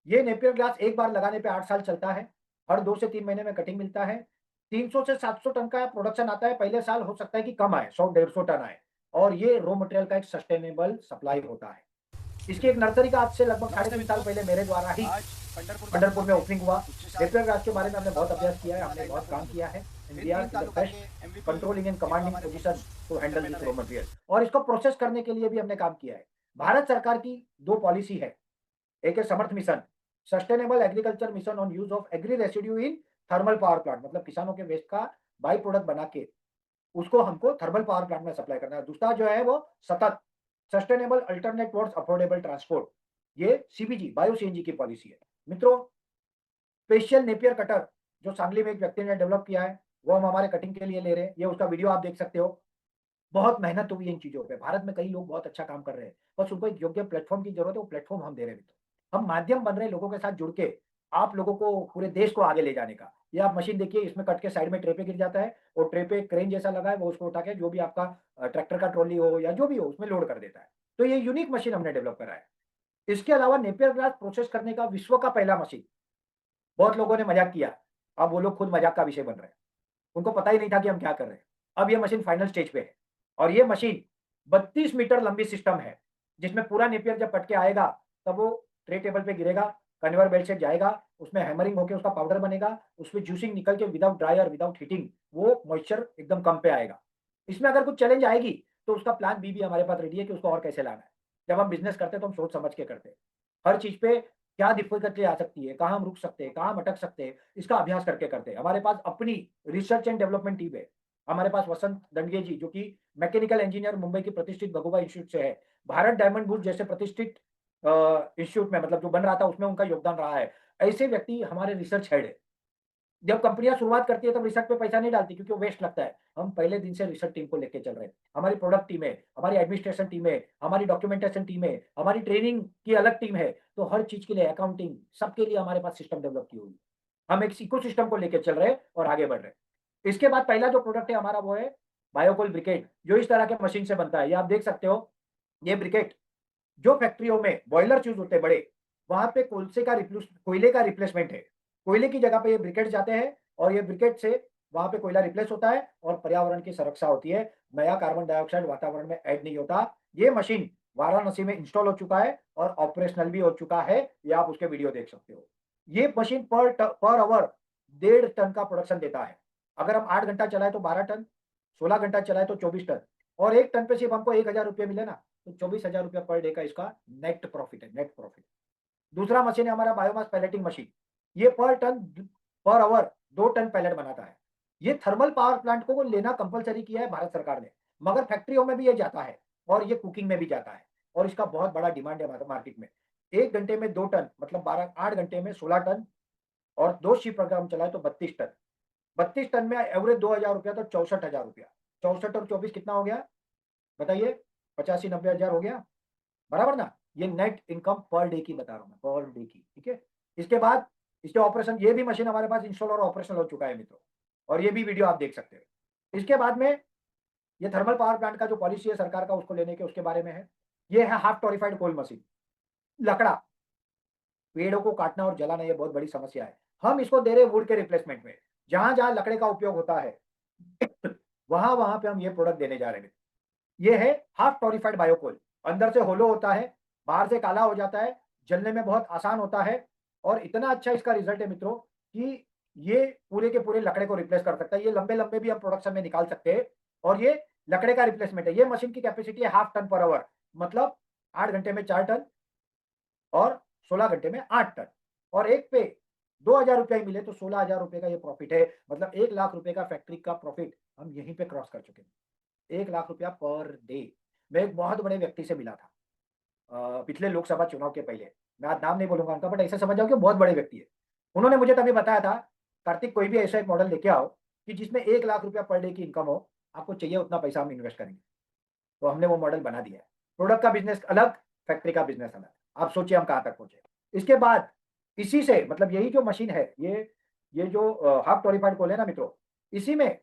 ये नेपियर ग्लास एक बार लगाने पे 8 साल चलता है। हर 2 से 3 महीने में कटिंग मिलता है। 300 से 700 टन का प्रोडक्शन आता है। पहले साल हो सकता है कि कम आए, 100-150 टन आए। और ये रॉ मटेरियल का एक सस्टेनेबल सप्लाई होता है। इसकी एक नर्सरी का आज से लगभग 3.5 साल पहले मेरे द्वारा ही पंढरपुर में ओपनिंग हुआ। नेपियर ग्रास के बारे में हमने बहुत अभ्यास किया है, हमने बहुत काम किया है। India is the best controlling and commanding position to handle this raw material. और इसको प्रोसेस करने के लिए भी हमने काम किया है। भारत सरकार की 2 पॉलिसी है, एक है Samarth mission, sustainable agriculture mission on use of agri residue in thermal power plant, मतलब किसानों के वेस्ट का बाई प्रोडक्ट बना के उसको हमको थर्मल पावर प्लांट में सप्लाई करना है। दूसरा जो है वो सतत sustainable alternate towards affordable transport, ये सीबीजी बायो सीएनजी की पॉलिसी है। मित्रों, स्पेशल नेपियर कटर जो सांगली में एक व्यक्ति ने डेवलप किया है, वो हम हमारे कटिंग के लिए ले रहे हैं। ये उसका वीडियो आप देख सकते हो। बहुत मेहनत हुई है इन चीजों पे। भारत में कई लोग बहुत अच्छा काम कर रहे हैं, बस उनको एक योग्य प्लेटफॉर्म की जरूरत है। वो प्लेटफॉर्म हम दे रहे हैं मित्रों। हम माध्यम बन रहे हैं लोगों के साथ जुड़ के आप लोगों को, पूरे देश को आगे ले जाने का। ये आप मशीन देखिए, इसमें कट के साइड में ट्रे पे गिर जाता है और ट्रे पे क्रेन जैसा लगा है, वो उसको उठा के जो भी आपका ट्रैक्टर का ट्रॉली हो या जो भी हो उसमें लोड कर देता है। तो ये यूनिक मशीन हमने डेवलप करा है। इसके अलावा नेपियर ग्रास प्रोसेस करने का विश्व का पहला मशीन, बहुत लोगों ने मजाक किया, अब वो लोग खुद मजाक का विषय बन रहे हैं। उनको पता ही नहीं था कि हम क्या कर रहे हैं। अब ये मशीन फाइनल स्टेज पे है और ये मशीन 32 मीटर लंबी सिस्टम है, जिसमें पूरा नेपियर जब कट के आएगा तब वो ट्रे टेबल पे गिरेगा, कन्वेयर बेल्ट से जाएगा, उसमें हैमरिंग होकर उसका पाउडर बनेगा, उसमें जूसिंग निकल के विदाउट ड्रायर विदाउट हीटिंग वो मॉइस्चर एकदम कम पे आएगा। इसमें अगर कुछ चैलेंज आएगी तो उसका प्लान बी भी हमारे पास रेडी है कि उसको और कैसे लाना है। जब हम बिजनेस करते हैं तो हम सोच समझ के करते हैं। हर चीज पे क्या डिफिकल्टी आ सकती है, कहाँ हम रुक सकते हैं, कहाँ हम अटक सकते हैं, इसका अभ्यास करके करते हैं। हमारे पास अपनी रिसर्च एंड डेवलपमेंट टीम है। हमारे पास वसंत दंडगे जी, जो कि मैकेनिकल इंजीनियर मुंबई की प्रतिष्ठित भगोबा इंस्टीट्यूट से है, भारत डायमंड बुल जैसे प्रतिष्ठित इंस्टीट्यूट में, मतलब जो बन रहा था उसमें उनका योगदान रहा है। ऐसे व्यक्ति हमारे रिसर्च हेड है। जब कंपनियां शुरुआत करती है तब रिसर्च पे पैसा नहीं डालती क्योंकि वो वेस्ट लगता है। हम पहले दिन से रिसर्च टीम को लेके चल रहे हैं। हमारी प्रोडक्ट टीम है, हमारी एडमिनिस्ट्रेशन टीम है, हमारी डॉक्यूमेंटेशन टीम है, हमारी ट्रेनिंग की अलग टीम है। तो हर चीज के लिए, अकाउंटिंग, सबके लिए हमारे पास सिस्टम डेवलप की हुई है। हम एक इको सिस्टम को लेकर चल रहे हैं और आगे बढ़ रहे हैं। इसके बाद पहला जो प्रोडक्ट है हमारा वो है बायोकोल ब्रिकेट, जो इस तरह के मशीन से बनता है। ये आप देख सकते हो। ये ब्रिकेट जो फैक्ट्रियों में बॉयलर यूज होते हैं बड़े, वहां पे कोयले का रिप्लेसमेंट है। कोयले की जगह पे ये ब्रिकेट जाते हैं और ये ब्रिकेट से वहां पे कोयला रिप्लेस होता है और पर्यावरण की सुरक्षा होती है। नया कार्बन डाइऑक्साइड वातावरण में ऐड नहीं होता। ये मशीन वाराणसी में इंस्टॉल हो चुका है और ऑपरेशनल भी हो चुका है। ये आप उसके वीडियो देख सकते हो। ये मशीन पर आवर 1.5 टन का प्रोडक्शन देता है। अगर हम 8 घंटा चलाए तो 12 टन, 16 घंटा चलाए तो 24 टन, और 1 टन पे सिर्फ हमको 1,000 रुपये मिले ना, तो 24,000 रुपया पर डे का इसका नेट प्रॉफिट है, नेट प्रॉफिट। दूसरा मशीन है हमारा बायोमास पैलेटिंग मशीन। ये पर आवर 2 टन पैलेट बनाता है। ये थर्मल पावर प्लांट को लेना कंपलसरी किया है भारत सरकार ने, मगर फैक्ट्रियों में भी ये जाता है और ये कुकिंग में भी जाता है और इसका बहुत बड़ा डिमांड है मार्केट में। 1 घंटे में 2 टन, मतलब 8 घंटे में 16 टन, और 2 शिफ्ट अगर हम चलाए तो 32 टन। 32 टन में एवरेज 2,000 रुपया, तो 64,000 रुपया। 64 और 24 कितना हो गया बताइए? 85-90 हजार हो गया, बराबर ना? ये नेट इनकम पर डे की बता रहा हूँ मैं, पर डे की, ठीक है। इसके बाद इसके ऑपरेशन, ये भी मशीन हमारे पास इंस्टॉल और ऑपरेशनल हो चुका है मित्रों, और ये भी वीडियो आप देख सकते हो। इसके बाद में ये थर्मल पावर प्लांट का जो पॉलिसी है सरकार का उसको लेने के, उसके बारे में है। ये है हाफ टोरिफाइड कोल मशीन। लकड़ा, पेड़ों को काटना और जलाना ये बहुत बड़ी समस्या है। हम इसको दे रहे हैं वुड के रिप्लेसमेंट में। जहां जहां लकड़े का उपयोग होता है वहां वहां पे हम ये प्रोडक्ट देने जा रहे हैं। ये है हाफ टोरिफाइड बायोकोल। अंदर से होलो होता है, बाहर से काला हो जाता है, जलने में बहुत आसान होता है, और इतना अच्छा इसका रिजल्ट है मित्रों कि ये पूरे के पूरे लकड़े को रिप्लेस कर सकता है। ये लंबे लंबे भी हम प्रोडक्शन में निकाल सकते हैं, और ये लकड़े का रिप्लेसमेंट है। ये मशीन की कैपेसिटी है 1/2 टन पर आवर, मतलब 8 घंटे में 4 टन और 16 घंटे में 8 टन। और एक पे 2,000 रुपया ही मिले तो 16,000 रुपए का ये प्रॉफिट है। मतलब 1 लाख रुपए का फैक्ट्री का प्रॉफिट हम यहीं पे क्रॉस कर चुके हैं। 1 लाख रुपया पर डे। मैं एक बहुत बड़े व्यक्ति से मिला था पिछले लोकसभा चुनाव के पहले। मैं आज नाम नहीं बोलूंगा उनका, बट ऐसा समझ जाओ कि बहुत बड़े व्यक्ति है। उन्होंने मुझे तभी बताया था, कार्तिक कोई भी ऐसा एक मॉडल लेके आओ कि जिसमें 1 लाख रुपया पर डे की इनकम हो, आपको चाहिए उतना पैसा हम इन्वेस्ट करेंगे। तो हमने वो मॉडल बना दिया है। प्रोडक्ट का बिजनेस अलग, फैक्ट्री का बिजनेस अलग। आप सोचिए हम कहाँ तक पहुंचे। इसके बाद इसी से, मतलब यही जो मशीन है, ये जो हाफ टोरिफाइड कोल है ना मित्रों, इसी में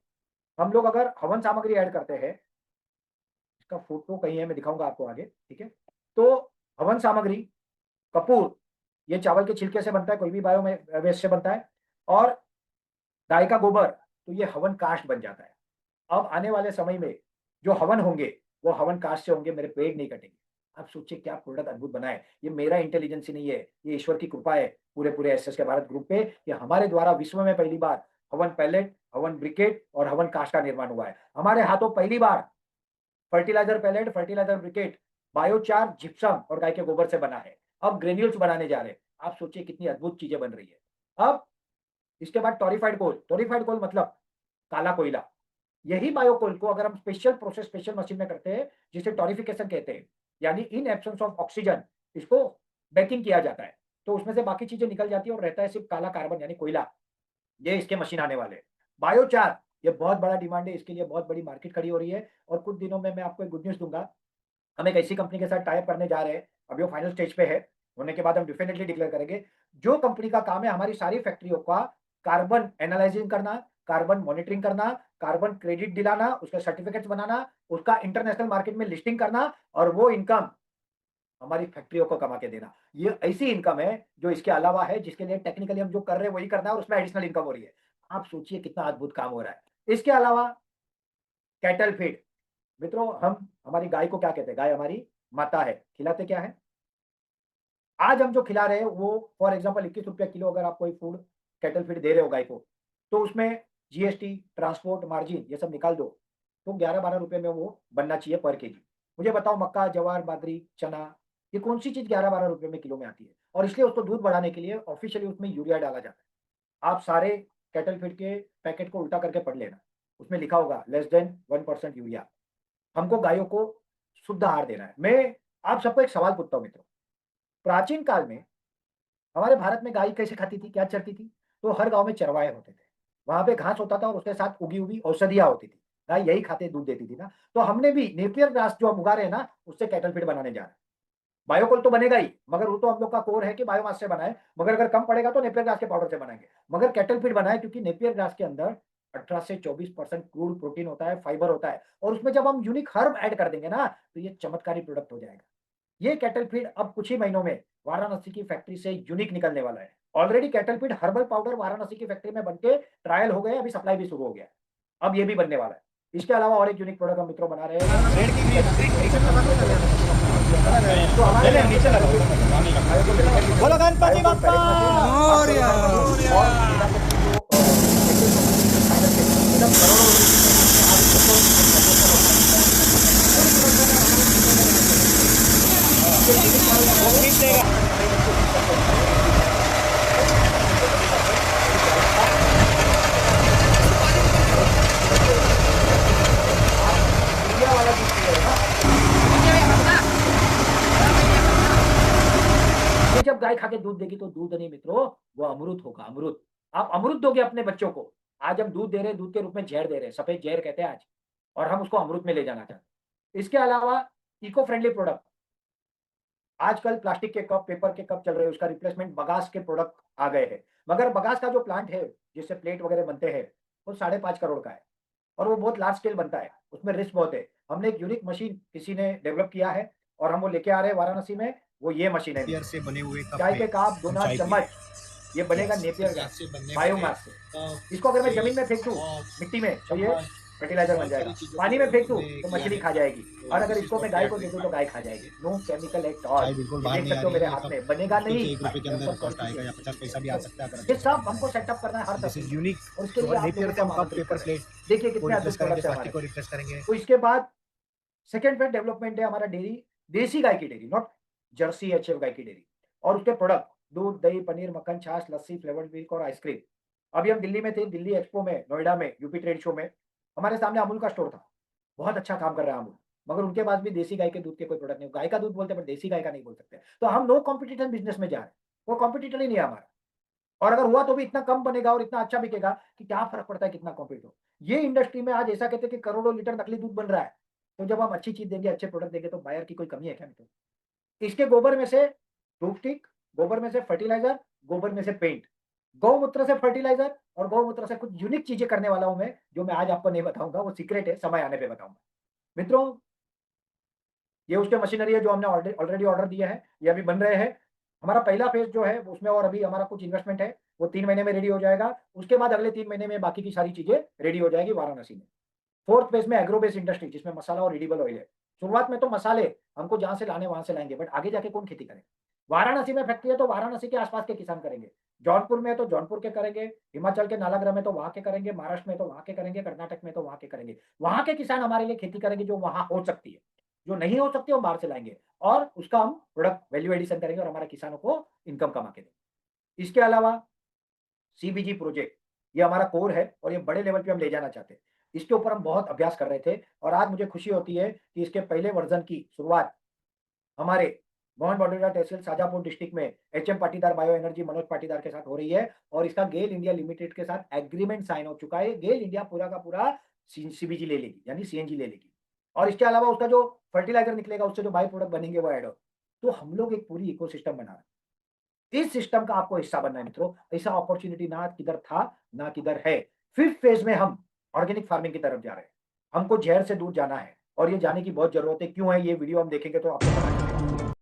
हम लोग अगर हवन सामग्री ऐड करते हैं, इसका फोटो कहीं है, मैं दिखाऊंगा आपको आगे, ठीक है। तो हवन सामग्री, कपूर, ये चावल के छिलके से बनता है, कोई भी बायो में वेस्ट से बनता है, और गाय का गोबर, तो ये हवन काष्ठ बन जाता है। अब आने वाले समय में जो हवन होंगे वो हवन काष्ठ से होंगे, मेरे पेड़ नहीं कटेंगे। आप सोचिए क्या प्रोडक्ट अद्भुत बना है। ये मेरा इंटेलिजेंस ही नहीं है, ये ईश्वर की कृपा है पूरे पूरे एसएस के भारत ग्रुप पे, कि हमारे द्वारा विश्व में पहली बार हवन पैलेट, हवन ब्रिकेट और हवन कास्ट का निर्माण हुआ है। हमारे हाथों पहली बार fertiliser pellet, fertiliser briquette, biochar, gypsum और गाय के गोबर से बना है। अब ग्रेन्यूल्स बनाने जा रहे हैं। आप सोचिए कितनी अद्भुत चीजें बन रही है। अब इसके बाद टोरिफाइड कोल मतलब काला कोयला। यही बायोकोल को अगर हम स्पेशल प्रोसेस, स्पेशल मशीन में करते हैं, जिसे टोरिफिकेशन कहते हैं, यानी इन एब्सेंस ऑफ ऑक्सीजन इसको बेकिंग किया जाता है, तो उसमें से बाकी चीजें निकल जाती है और रहता है सिर्फ काला कार्बन यानी कोयला। ये इसके मशीन आने वाले हैं। बायोचार, ये बहुत बड़ा डिमांड है, इसके लिए बहुत बड़ी मार्केट खड़ी हो रही है और कुछ दिनों में मैं आपको एक गुड न्यूज़ दूँगा। हम एक ऐसी कंपनी के साथ टाई अप करने जा रहे हैं, अभी वो फाइनल स्टेज पे है, होने के बाद हम डेफिनिटली डिक्लेयर करेंगे। जो कंपनी का काम है हमारी सारी फैक्ट्रियों का कार्बन एनालाइज़िंग करना, कार्बन मॉनिटरिंग करना, कार्बन क्रेडिट दिलाना, उसके सर्टिफिकेट्स बनाना, उसका इंटरनेशनल मार्केट में लिस्टिंग करना और वो इनकम हमारी फैक्ट्रियों को कमा के देना। ये ऐसी इनकम है जो इसके अलावा है, जिसके लिए टेक्निकली हम जो कर रहे हैं वही करना है और उसमें एडिशनल इनकम हो रही है। आप सोचिए कितना अद्भुत काम हो रहा है। इसके अलावा कैटल फीड, मित्रों हम हमारी गाय को क्या कहते हैं? गाय हमारी माता है। खिलाते क्या है? आज हम जो खिला रहे हैं वो फॉर एग्जांपल ₹21 किलो अगर आप कोई फूड कैटल फीड दे रहे हो गाय को, तो उसमें जीएसटी, ट्रांसपोर्ट मार्जिन ये सब निकाल दो, तो 11-12 रुपए में वो बनना चाहिए पर केजी। मुझे बताओ मक्का, ज्वार, बाजरी, चना, ये कौन-सी चीज़ 11-12 रुपए में किलो में आती है? और इसलिए उसको दूध बढ़ाने के लिए ऑफिशियली उसमें यूरिया डाला जाता है। आप सारे कैटल फीड के पैकेट को उल्टा करके पढ़ लेना। उसमें लिखा होगा लेस देन 1% यूरिया। हमको गायों को शुद्ध आहार देना है। मैं आप सबको एक सवाल पूछता हूँ मित्रों, प्राचीन काल में हमारे भारत में गाय कैसे खाती थी, क्या चरती थी? तो हर गाँव में चरवाहे होते थे। वहाँ पे घास होता था और उसके साथ उगी हुई औषधियाँ होती थी। गाय यही खाते दूध देती थी ना, तो हमने भी नेपियर ग्रास जो हम उगा रहे हैं ना, उससे कैटल फीड बनाने जा रहे हैं। बायोकोल तो बनेगा ही, मगर वो तो हम लोग का कोर है कि बायोमास से बनाएँ, मगर अगर कम पड़ेगा तो नेपियर ग्रास के पाउडर से बनाएँगे। मगर कैटल फीड बनाएँ क्योंकि नेपियर ग्रास के अंदर 18 से 24% क्रूड प्रोटीन होता है, फाइबर होता है और उसमें जब हम यूनिक हर्ब ऐड कर देंगे ना, तो ये चमत्कारी प्रोडक्ट हो जाएगा। ये कैटल फीड अब कुछ ही महीनों में वाराणसी की फैक्ट्री से यूनिक निकलने वाला है। Already cattle feed herbal powder Varanasi की फैक्ट्री में बनके ट्रायल हो गए, अभी सप्लाई भी शुरू हो गया है। अब ये भी बनने वाला है। इसके अलावा और एक यूनिक प्रोडक्ट हम मित्रों बना रहे हैं। तो हमारे बोलो गणपति बाप्पा मोरया। ये जब गाय खा के दूध देगी तो दूध नहीं मित्रों, वो अमृत होगा, अमृत। आप अमृत दोगे अपने बच्चों को। आज हम दूध दे रहे हैं, दूध के रूप में जहर दे रहे हैं, सफेद जहर कहते हैं आज, और हम उसको अमृत में ले जाना चाहते हैं। इसके अलावा इको फ्रेंडली प्रोडक्ट, आजकल प्लास्टिक के कप, पेपर के कप चल रहे हैं, उसका रिप्लेसमेंट बगास के प्रोडक्ट आ गए हैं। मगर बगास का जो प्लांट है, जिससे प्लेट वगैरह बनते हैं, वो 5.5 करोड़ का है और वो बहुत लार्ज स्केल बनता है, उसमें रिस्क बहुत है। हमने एक यूनिक मशीन किसी ने डेवलप किया है और हम वो लेके आ रहे हैं वाराणसी में, वो ये मशीन है। नेपियर से बने हुए कप चाय में के कप, हम दोना, चाय चम्मच, पीते ये बनेगा हैं। नेपियर गैस गैस, से बनने वाले बायोमास से। कप, इसको अगर मैं प्लेट, जमीन में फेंक दूँ, बॉक्स, मिट्टी में, तो ये चम्मच, फर्टिलाइजर बन बहुत जाएगा। सारी चीजों पानी को में फेंक दूँ, हमने तो किया मछली है। खा जाएगी तो और अगर दिस इज इसको मैं व्हाट वी गाय आर को दे डूइंग दूँ, तो गाय खा जाएगी। Now. No chemical at all. चाय बिल्कुल ये बाहर देख नहीं आ सकते हो रही मेरे है। ये हाथ कप में, बनेगा मुश्किल नहीं। से 1 रुपए के अंदर सब कॉस्ट क्वालिटी आएगा से। या 50 पैसा भी आ सकता है अगर ये अच्छे से सब बनाया हमको जाए सेटअप करना है हर तो। तरफ दिस इज से यूनिक। और इसके तो लिए आप नेपियर लोगों से को हम हम कप, आमंत्रित कर पेपर रहे हैं। प्लेट देखिए को कितने रिप्लेस अद्भुत करेंगे, प्रोडक्ट्स है प्लास्टिक हमारे। को रिप्लेस करेंगे। तो इसके बाद सेकंड फेज डेवलपमेंट है हमारा डेयरी, देसी गाय की डेयरी, नॉट जर्सी एचएफ गाय की डेयरी और उसके प्रोडक्ट दूध, दही, पनीर, मक्खन, छाछ, लस्सी, फ्लेवर्ड मिल्क और आइसक्रीम। अभी हम दिल्ली में थे, दिल्ली एक्सपो में, नोएडा में, यूपी ट्रेड शो में, हमारे सामने अमूल का स्टोर था। बहुत अच्छा काम कर रहा है अमूल, मगर उनके पास भी देसी गाय के दूध के कोई प्रोडक्ट नहीं। गाय का दूध बोलते हैं पर देसी गाय का नहीं बोल सकते। तो हम नो कॉम्पिटिशन बिजनेस में जा रहे हैं, वो कॉम्पिटिटर ही नहीं है हमारा। और अगर हुआ तो भी इतना कम बनेगा और इतना अच्छा बिकेगा कि क्या फर्क पड़ता है कितना कॉम्पिट हो। ये इंडस्ट्री में आज ऐसा कहते हैं कि करोड़ों लीटर नकली दूध बन रहा है। तो जब हम अच्छी चीज देंगे, अच्छे प्रोडक्ट देंगे, तो बायर की कोई कमी है क्या मित्रों? इसके गोबर में से धूप स्टिक, गोबर में से फर्टिलाइजर, गोबर में से पेंट, गौमूत्र से फर्टिलाइजर और गौमूत्र से कुछ यूनिक चीजें करने वाला हूं मैं, जो मैं आज आपको नहीं बताऊंगा, वो सीक्रेट है, समय आने पे बताऊंगा। मित्रों, ये उसके मशीनरी है जो हमने ऑलरेडी ऑर्डर दिया है, ये अभी बन रहे हैं। हमारा पहला फेज जो है उसमें और अभी हमारा कुछ इन्वेस्टमेंट है, वो 3 महीने में रेडी हो जाएगा। उसके बाद अगले 3 महीने में बाकी की सारी चीजें रेडी हो जाएगी वाराणसी में। फोर्थ फेज में एग्रो बेस्ड इंडस्ट्री, जिसमें मसाला और एडिबल ऑयल है। शुरुआत में तो मसाले हमको जहां से लाने वहां से लाएंगे, बट आगे जाके कौन खेती करेगा? वाराणसी में फैक्ट्री है तो वाराणसी के आसपास के किसान करेंगे, जौनपुर में है तो जौनपुर के करेंगे, हिमाचल के नालागढ़ में तो वहां के करेंगे, महाराष्ट्र में तो वहां के करेंगे, कर्नाटक में तो वहां के करेंगे। वहां के किसान हमारे लिए खेती करेंगे जो वहां हो सकती है, जो नहीं हो सकती वो बाहर से लाएंगे और उसका हम प्रोडक्ट वैल्यू एडिशन करेंगे और हमारे किसानों को इनकम कमा के देंगे। इसके अलावा सीबीजी प्रोजेक्ट ये हमारा कोर है और ये बड़े लेवल पे हम ले जाना चाहते हैं। इसके ऊपर हम बहुत अभ्यास कर रहे थे और आज मुझे खुशी होती है कि इसके पहले वर्जन की शुरुआत हमारे मोहन बडोदा तहसील शाजापुर डिस्ट्रिक्ट में HM Patidar bio energy Manoj Patidar के साथ हो रही है और इसका गेल इंडिया लिमिटेड के साथ एग्रीमेंट साइन हो चुका है। गेल इंडिया पूरा का पूरा सीबीजी ले लेगी यानी सीएनजी ले लेगी और इसके अलावा उसका जो फर्टिलाइजर निकलेगा उससे जो बाई प्रोडक्ट बनेंगे वो ऐड हो। तो हम लोग एक पूरी इकोसिस्टम बना रहे हैं। इस सिस्टम का आपको हिस्सा बनना है मित्रों। ऐसा अपॉर्चुनिटी ना किधर था ना किधर है। फिफ्थ फेज में हम ऑर्गेनिक फार्मिंग की तरफ जा रहे हैं। हमको जहर से दूर जाना है और ये जाने की बहुत जरूरत है। क्यों है ये वीडियो हम देखेंगे तो आपको समझ में आएगा।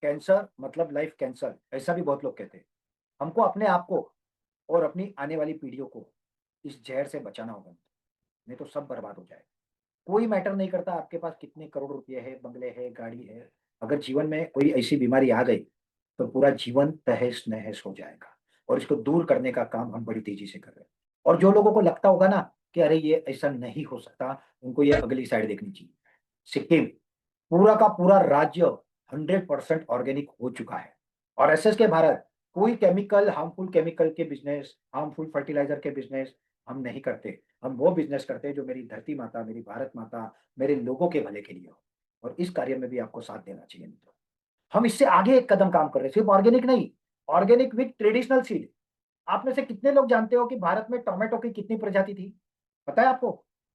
कैंसर मतलब लाइफ कैंसर ऐसा भी बहुत लोग कहते हैं। हमको अपने आप को और अपनी आने वाली पीढ़ियों को इस जहर से बचाना होगा, नहीं तो सब बर्बाद हो जाए। कोई मैटर नहीं करता आपके पास कितने करोड़ रुपए है, बंगले है, गाड़ी है। अगर जीवन में कोई ऐसी बीमारी आ गई तो पूरा जीवन तहस नहस हो जाएगा और इसको दूर करने का काम हम बड़ी तेजी से कर रहे हैं। और जो लोगों को लगता होगा ना कि अरे ये ऐसा नहीं हो सकता, उनको ये अगली साइड देखनी चाहिए। सिक्किम पूरा का पूरा राज्य 100% ऑर्गेनिक हो चुका है और एसएस के भारत कोई केमिकल हार्मफुल केमिकल के बिजनेस, हार्मफुल फर्टिलाइजर के बिजनेस हम नहीं करते। हम वो बिजनेस करते हैं जो मेरी धरती माता, मेरी भारत माता, मेरे लोगों के भले के लिए हो। और इस कार्य में भी आपको साथ देना चाहिए मित्रों। हम इससे आगे एक कदम काम कर रहे हैं, सिर्फ ऑर्गेनिक नहीं, ऑर्गेनिक विद ट्रेडिशनल सीड। आप में से कितने लोग जानते हो कि भारत में टोमेटो की कितनी प्रजाति थी? पता है आपको?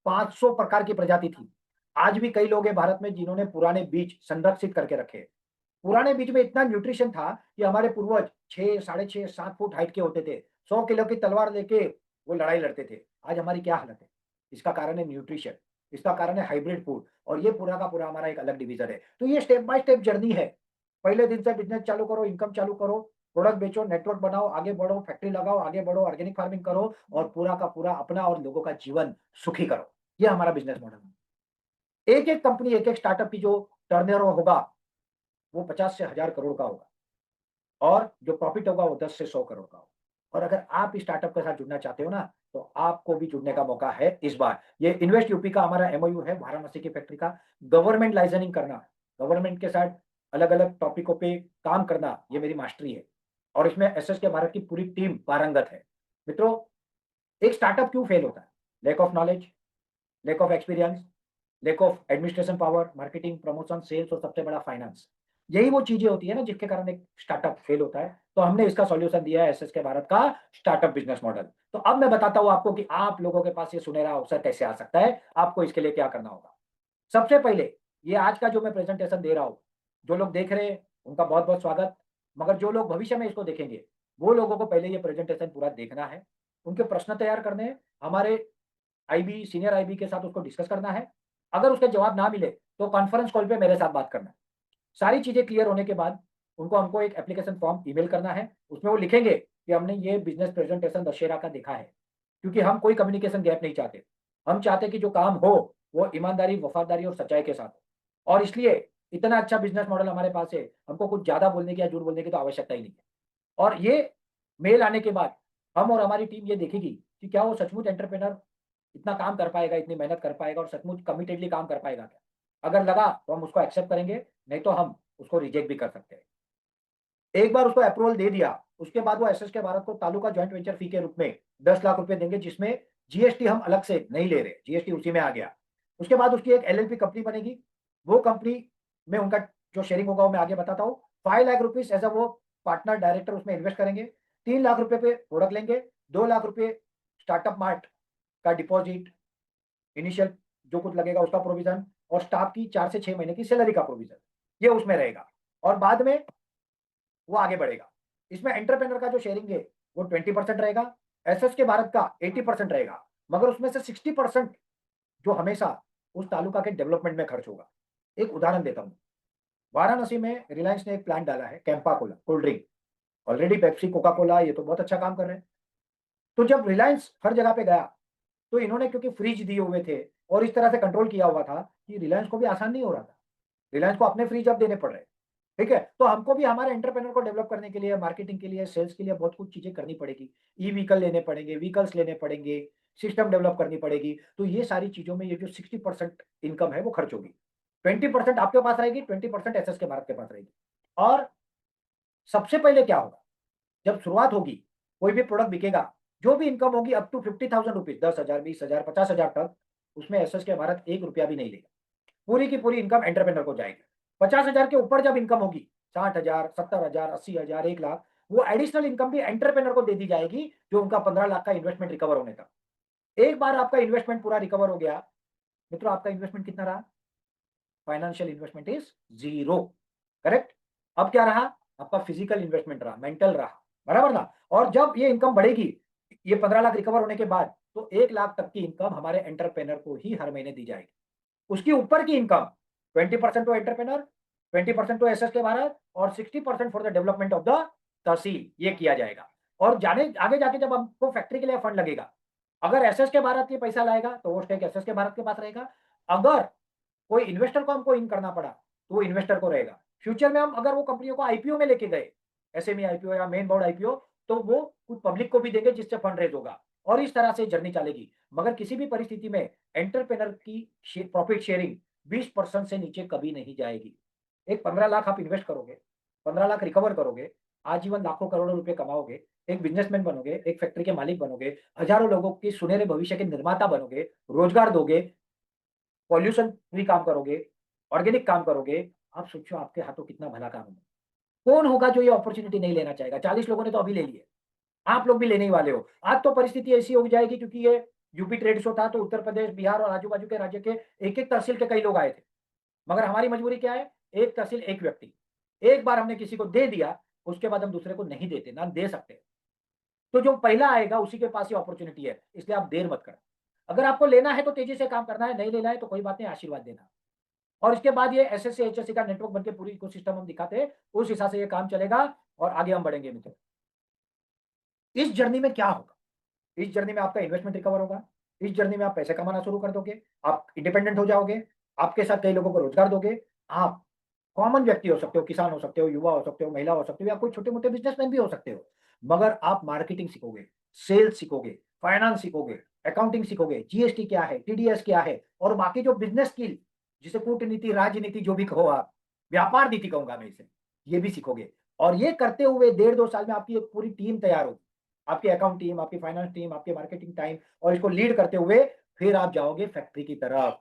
500 प्रकार की प्रजाति थी। आज भी कई लोग हैं भारत में जिन्होंने पुराने बीज संरक्षित करके रखे हैं। पुराने बीज में इतना न्यूट्रिशन था कि हमारे पूर्वज 6, 6.5, 7 फुट हाइट के होते थे। 100 किलो की तलवार लेके वो लड़ाई लड़ते थे। आज हमारी क्या हालत है? इसका कारण है न्यूट्रिशन, इसका कारण है हाइब्रिड फूड और ये पूरा का पूरा हमारा एक अलग डिवीजन है। तो ये स्टेप बाय स्टेप जर्नी है। पहले दिन से बिजनेस चालू करो, इनकम चालू करो, प्रोडक्ट बेचो, नेटवर्क बनाओ, आगे बढ़ो, फैक्ट्री लगाओ, आगे बढ़ो, ऑर्गेनिक फार्मिंग करो और पूरा का पूरा अपना और लोगों का जीवन सुखी करो। ये हमारा बिजनेस मॉडल है। एक-एक कंपनी, एक-एक स्टार्टअप की जो टर्नओवर होगा वो 50 से 1000 करोड़ का होगा और जो प्रॉफिट होगा वो 10 से 100 करोड़ का होगा। और अगर आप इस स्टार्टअप के साथ जुड़ना चाहते हो ना तो आपको भी जुड़ने का मौका है इस बार। ये इन्वेस्ट यूपी का हमारा एमओयू है वाराणसी की फैक्ट्री का। गवर्नमेंट लाइसेंसिंग करना, गवर्नमेंट के साथ अलग-अलग टॉपिकों पे काम करना ये मेरी मास्टरी है और इसमें एसएस के भारत की पूरी टीम पारंगत है। मित्रों, एक स्टार्टअप क्यों फेल होता है? Lack of knowledge, lack of experience, lack of administration power, marketing, promotion, sales और सबसे बड़ा फाइनेंस। यही वो चीजें होती है ना जिसके कारण एक स्टार्टअप फेल होता है। तो हमने इसका सॉल्यूशन दिया है एसएस के भारत का स्टार्टअप बिजनेस मॉडल। तो अब मैं बताता हूं आपको कि आप लोगों के पास ये सुनहरा अवसर कैसे आ सकता है। आपको इसके लिए क्या करना होगा? सबसे पहले ये आज का जो मैं प्रेजेंटेशन दे रहा हूं, जो लोग देख रहे हैं उनका बहुत बहुत स्वागत। मगर जो लोग भविष्य में इसको देखेंगे वो लोगों को पहले ये प्रेजेंटेशन पूरा देखना है, उनके प्रश्न तैयार करने हैं, हमारे आईबी सीनियर आईबी के साथ उसको डिस्कस करना है। अगर उसके जवाब ना मिले तो कॉन्फ्रेंस कॉल पे मेरे साथ बात करना है। सारी चीजें क्लियर होने के बाद उनको हमको एक एप्लीकेशन फॉर्म ईमेल करना है। उसमें वो लिखेंगे कि हमने ये बिजनेस प्रेजेंटेशन दशहरा का देखा है। क्योंकि हम कोई कम्युनिकेशन गैप नहीं चाहते। हम चाहते कि जो काम हो वो ईमानदारी, वफादारी और सच्चाई के साथ हो। और इसलिए इतना अच्छा बिजनेस मॉडल हमारे पास है, हमको कुछ ज्यादा बोलने की या झूठ बोलने की तो आवश्यकता ही नहीं है। और ये मेल आने के बाद हम और हमारी टीम ये देखेगी कि क्या वो सचमुच एंटरप्रेन्योर इतना काम कर पाएगा, इतनी मेहनत कर पाएगा और सचमुच कमिटेडली काम कर पाएगा क्या। अगर लगा तो हम उसको एक्सेप्ट करेंगे, नहीं तो हम उसको रिजेक्ट भी कर सकते हैं। एक बार उसको अप्रूवल दे दिया उसके बाद वो एसएस के भारत को तालुका जॉइंट वेंचर फी के रूप में 10 लाख रुपए देंगे, जिसमें जीएसटी हम अलग से नहीं ले रहे, जीएसटी उसी में आ गया। उसके बाद उसकी एक एलएलपी कंपनी बनेगी। वो कंपनी में उनका जो शेयरिंग होगा वो मैं आगे बताता हूँ। 5 लाख रुपीज एज अ वो पार्टनर डायरेक्टर उसमें इन्वेस्ट करेंगे। 3 लाख रुपए पे प्रोडक्ट लेंगे। 2 लाख रुपए स्टार्टअप मार्ट का डिपॉजिट, इनिशियल जो कुछ लगेगा उसका प्रोविजन और स्टाफ की 4 से 6 महीने की सैलरी का प्रोविजन, ये उसमें रहेगा। और बाद में वो आगे बढ़ेगा। इसमें एंटरप्रेन्योर का जो शेयरिंग है वो 20% रहेगा, एसएस के भारत का 80% रहेगा, मगर उसमें से 60% जो हमेशा उस तालुका के डेवलपमेंट में खर्च होगा। एक उदाहरण देता हूँ। वाराणसी में रिलायंस ने एक प्लांट डाला है, Campa Cola cold drink. Already Pepsi, Coca Cola ये तो बहुत अच्छा काम कर रहे हैं। तो जब रिलायंस हर जगह पे गया तो इन्होंने क्योंकि फ्रिज दिए हुए थे और इस तरह से कंट्रोल किया हुआ था कि रिलायंस को भी आसान नहीं हो रहा था। रिलायंस को अपने फ्रिज अब देने पड़ रहे। ठीक है, तो हमको भी हमारे एंटरप्रेन्योर को डेवलप करने के लिए, मार्केटिंग के लिए, सेल्स के लिए बहुत कुछ चीजें करनी पड़ेगी। ई व्हीकल लेने पड़ेंगे, व्हीकल्स लेने पड़ेंगे, सिस्टम डेवलप करनी पड़ेगी। तो ये सारी चीजों में ये जो 60% इनकम है वो खर्च होगी। 20% आपके पास रहेगी, 20% एसएस के भारत के पास रहेगी। और सबसे पहले क्या होगा, जब शुरुआत होगी, कोई भी प्रोडक्ट बिकेगा, जो भी इनकम होगी अप टू 50,000 रुपीज, 10,000, 20,000, 50,000 तक, उसमें एसएस के भारत 1 रुपया भी नहीं लेगा। पूरी की पूरी इनकम एंटरप्रेन्योर को जाएगी। 50,000 के ऊपर जब इनकम होगी, 60,000, 70,000, 80,000, 1 लाख, वो एडिशनल इनकम भी एंटरप्रेन्योर को दे दी जाएगी, जो उनका 15 लाख का इन्वेस्टमेंट रिकवर होने तक। एक बार आपका इन्वेस्टमेंट पूरा रिकवर हो गया, मित्रों, आपका इन्वेस्टमेंट कितना रहा? Financial investment is zero. Correct. अब क्या रहा? आपका फिजिकल इन्वेस्टमेंट रहा, मेंटल रहा। बराबर ना? और जब ये इनकम बढ़ेगी, ये 15 लाख रिकवर होने के बाद, तो 1 लाख तक की इनकम हमारे एंटरप्रेन्योर को ही हर महीने दी जाएगी। उसकी ऊपर की income 20% to entrepreneur, 20% to SS के भारत और 60% for the development of the tehsil, ये किया जाएगा। और जाने आगे जाके जब हमको फैक्ट्री के लिए फंड लगेगा, अगर एसएस के भारत ये पैसा लाएगा तो वो स्टेक एसएस के भारत के पास रहेगा। अगर कोई इन्वेस्टर को हमको इन करना पड़ा तो वो इन्वेस्टर को रहेगा। फ्यूचर में हम अगर वो कंपनियों को आईपीओ में लेके गए, एसएमई आईपीओ या मेन बोर्ड आईपीओ, तो वो कुछ पब्लिक को भी देंगे जिससे फंड रेज होगा। और इस तरह से जर्नी चलेगी। मगर किसी भी परिस्थिति में एंटरप्रेन्योर की प्रॉफिट शेयरिंग 20% से नीचे कभी नहीं जाएगी। एक 15 लाख आप इन्वेस्ट करोगे, 15 लाख रिकवर करोगे, आजीवन लाखों करोड़ों रुपए कमाओगे, एक बिजनेसमैन बनोगे, एक फैक्ट्री के मालिक बनोगे, हजारों लोगों की सुनहरे भविष्य के निर्माता बनोगे, रोजगार दोगे, पॉल्यूशन फ्री काम करोगे, ऑर्गेनिक काम करोगे। आप सोचो आपके हाथों कितना भला काम होगा। कौन होगा जो ये अपॉर्चुनिटी नहीं लेना चाहेगा? 40 लोगों ने तो अभी ले लिए, आप लोग भी लेने ही वाले हो। आज तो परिस्थिति ऐसी हो जाएगी, क्योंकि ये यूपी ट्रेड शो था, तो उत्तर प्रदेश, बिहार और आजू बाजू के राज्य के एक एक तहसील के कई लोग आए थे। मगर हमारी मजबूरी क्या है? एक तहसील एक व्यक्ति। एक बार हमने किसी को दे दिया, उसके बाद हम दूसरे को नहीं देते, ना दे सकते। तो जो पहला आएगा उसी के पास ये अपॉर्चुनिटी है, इसलिए आप देर मत करो। अगर आपको लेना है तो तेजी से काम करना है, नहीं लेना है तो कोई बात नहीं, आशीर्वाद देना। और इसके बाद ये एसएससी एचएससी का नेटवर्क बनके पूरी इकोसिस्टम हम दिखाते हैं, उस हिसाब से ये काम चलेगा और आगे हम बढ़ेंगे मित्रों। इस जर्नी में क्या होगा? इस जर्नी में आपका इन्वेस्टमेंट रिकवर होगा, इस जर्नी में आप पैसे कमाना शुरू कर दोगे, आप इंडिपेंडेंट हो जाओगे, आपके साथ कई लोगों को रोजगार दोगे। आप कॉमन व्यक्ति हो सकते हो, किसान हो सकते हो, युवा हो सकते हो, महिला हो सकते हो, या कोई छोटे मोटे बिजनेसमैन भी हो सकते हो। मगर आप मार्केटिंग सीखोगे, सेल्स सीखोगे, फाइनेंस सीखोगे, अकाउंटिंग सीखोगे, जीएसटी क्या है, टीडीएस क्या है, और बाकी जो बिजनेस स्किल, जिसे कूटनीति, राजनीति जो भी कहो आप, व्यापार नीति कहूंगा मैं इसे, ये भी सीखोगे। और ये करते हुए 1.5-2 साल में आपकी एक पूरी टीम तैयार होगी, आपकी अकाउंट टीम, आपकी फाइनेंस टीम, आपकी मार्केटिंग टाइम, और इसको लीड करते हुए फिर आप जाओगे फैक्ट्री की तरफ।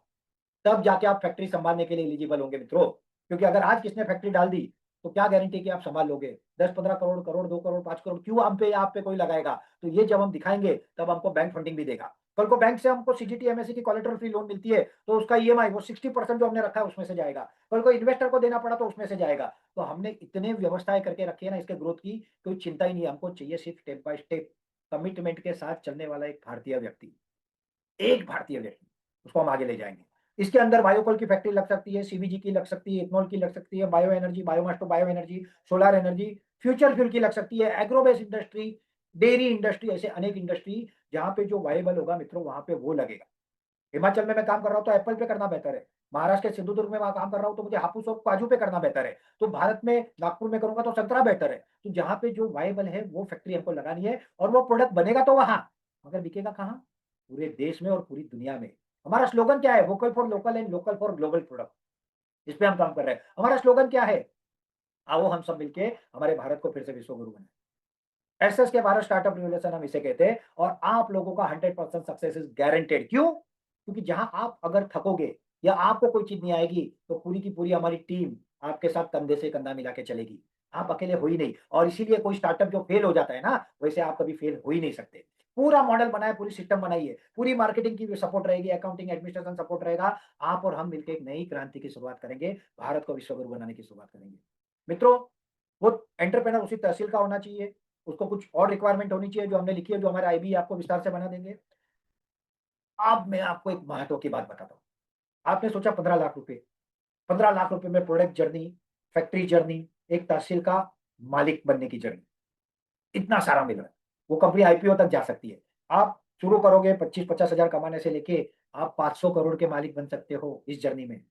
तब जाके आप फैक्ट्री संभालने के लिए एलिजिबल होंगे मित्रों। क्योंकि अगर आज किसने फैक्ट्री डाल दी तो क्या गारंटी कि आप संभाल लोगे? 10-15 करोड़, करोड़, 2 करोड़, 5 करोड़ क्यों हम पे, आप पे कोई लगाएगा? तो ये जब हम दिखाएंगे तब हमको बैंक फंडिंग भी देगा। कल को बैंक से हमको सीजीटी एमएससी की कोलेटरल फ्री लोन मिलती है, तो उसका ईएमआई वो 60% जो हमने रखा है उसमें से जाएगा। कल को इन्वेस्टर को देना पड़ा तो उसमें से जाएगा। तो हमने इतने व्यवस्थाएं करके रखी है ना इसके ग्रोथ की, कोई चिंता ही नहीं। हमको चाहिए सिर्फ स्टेप बाय स्टेप कमिटमेंट के साथ चलने वाला एक भारतीय व्यक्ति, एक भारतीय व्यक्ति, उसको हम आगे ले जाएंगे। इसके अंदर बायोकोल की फैक्ट्री लग सकती है, सीबीजी की लग सकती है, इथनॉल की लग सकती है, bio energy, biomass to bio energy, solar energy, future fuel की लग सकती है, एग्रोबेस इंडस्ट्री, डेयरी इंडस्ट्री, ऐसे अनेक इंडस्ट्री जहां पे जो वायबल होगा मित्रों वहां पे वो लगेगा। हिमाचल में मैं काम कर रहा हूँ तो एप्पल पे करना बेहतर है, महाराष्ट्र के सिंधुदुर्ग में वहां काम कर रहा हूँ तो मुझे हापुस और काजू पे करना बेहतर है, तो भारत में नागपुर में करूंगा तो संतरा बेहतर है। तो जहां पे जो वायबल है वो फैक्ट्री हमको लगानी है, और वो प्रोडक्ट बनेगा तो वहां, मगर बिकेगा कहाँ? पूरे देश में और पूरी दुनिया में। हमारा स्लोगन क्या है? Vocal for local and local for global product. इस पे हम काम कर रहे हैं। हमारा स्लोगन क्या है? आओ हम सब मिलके हमारे भारत को फिर से विश्व गुरु बनाए। एसएस के भारत स्टार्टअप रिवोल्यूशन हम इसे कहते हैं। और आप लोगों का 100% सक्सेस इज गारंटेड। क्यों? क्योंकि जहां आप अगर थकोगे या आपको कोई चीज नहीं आएगी तो पूरी की पूरी हमारी टीम आपके साथ कंधे से कंधा मिला के चलेगी। आप अकेले हो ही नहीं। और इसीलिए कोई स्टार्टअप जो फेल हो जाता है ना, वैसे आप कभी फेल हो ही नहीं सकते। पूरा मॉडल बनाए, पूरी सिस्टम बनाई है, पूरी मार्केटिंग की सपोर्ट रहेगी, अकाउंटिंग एडमिनिस्ट्रेशन सपोर्ट रहेगा। आप और हम मिलकर एक नई क्रांति की शुरुआत करेंगे, भारत को विश्व गुरु बनाने की शुरुआत करेंगे। मित्रों, वो एंटरप्रेनर उसी तहसील का होना चाहिए, उसको कुछ और रिक्वायरमेंट होनी चाहिए जो हमने लिखी है, जो हमारे आईबी आपको विस्तार से बना देंगे। अब मैं आपको एक महत्व की बात बताता हूँ। आपने सोचा 15 लाख रुपए, 15 लाख रुपए में प्रोडक्ट जर्नी, फैक्ट्री जर्नी, एक तहसील का मालिक बनने की जर्नी, इतना सारा मिल रहा है। वो कंपनी आईपीओ तक जा सकती है। आप शुरू करोगे 25-50 हजार कमाने से लेके आप 500 करोड़ के मालिक बन सकते हो इस जर्नी में।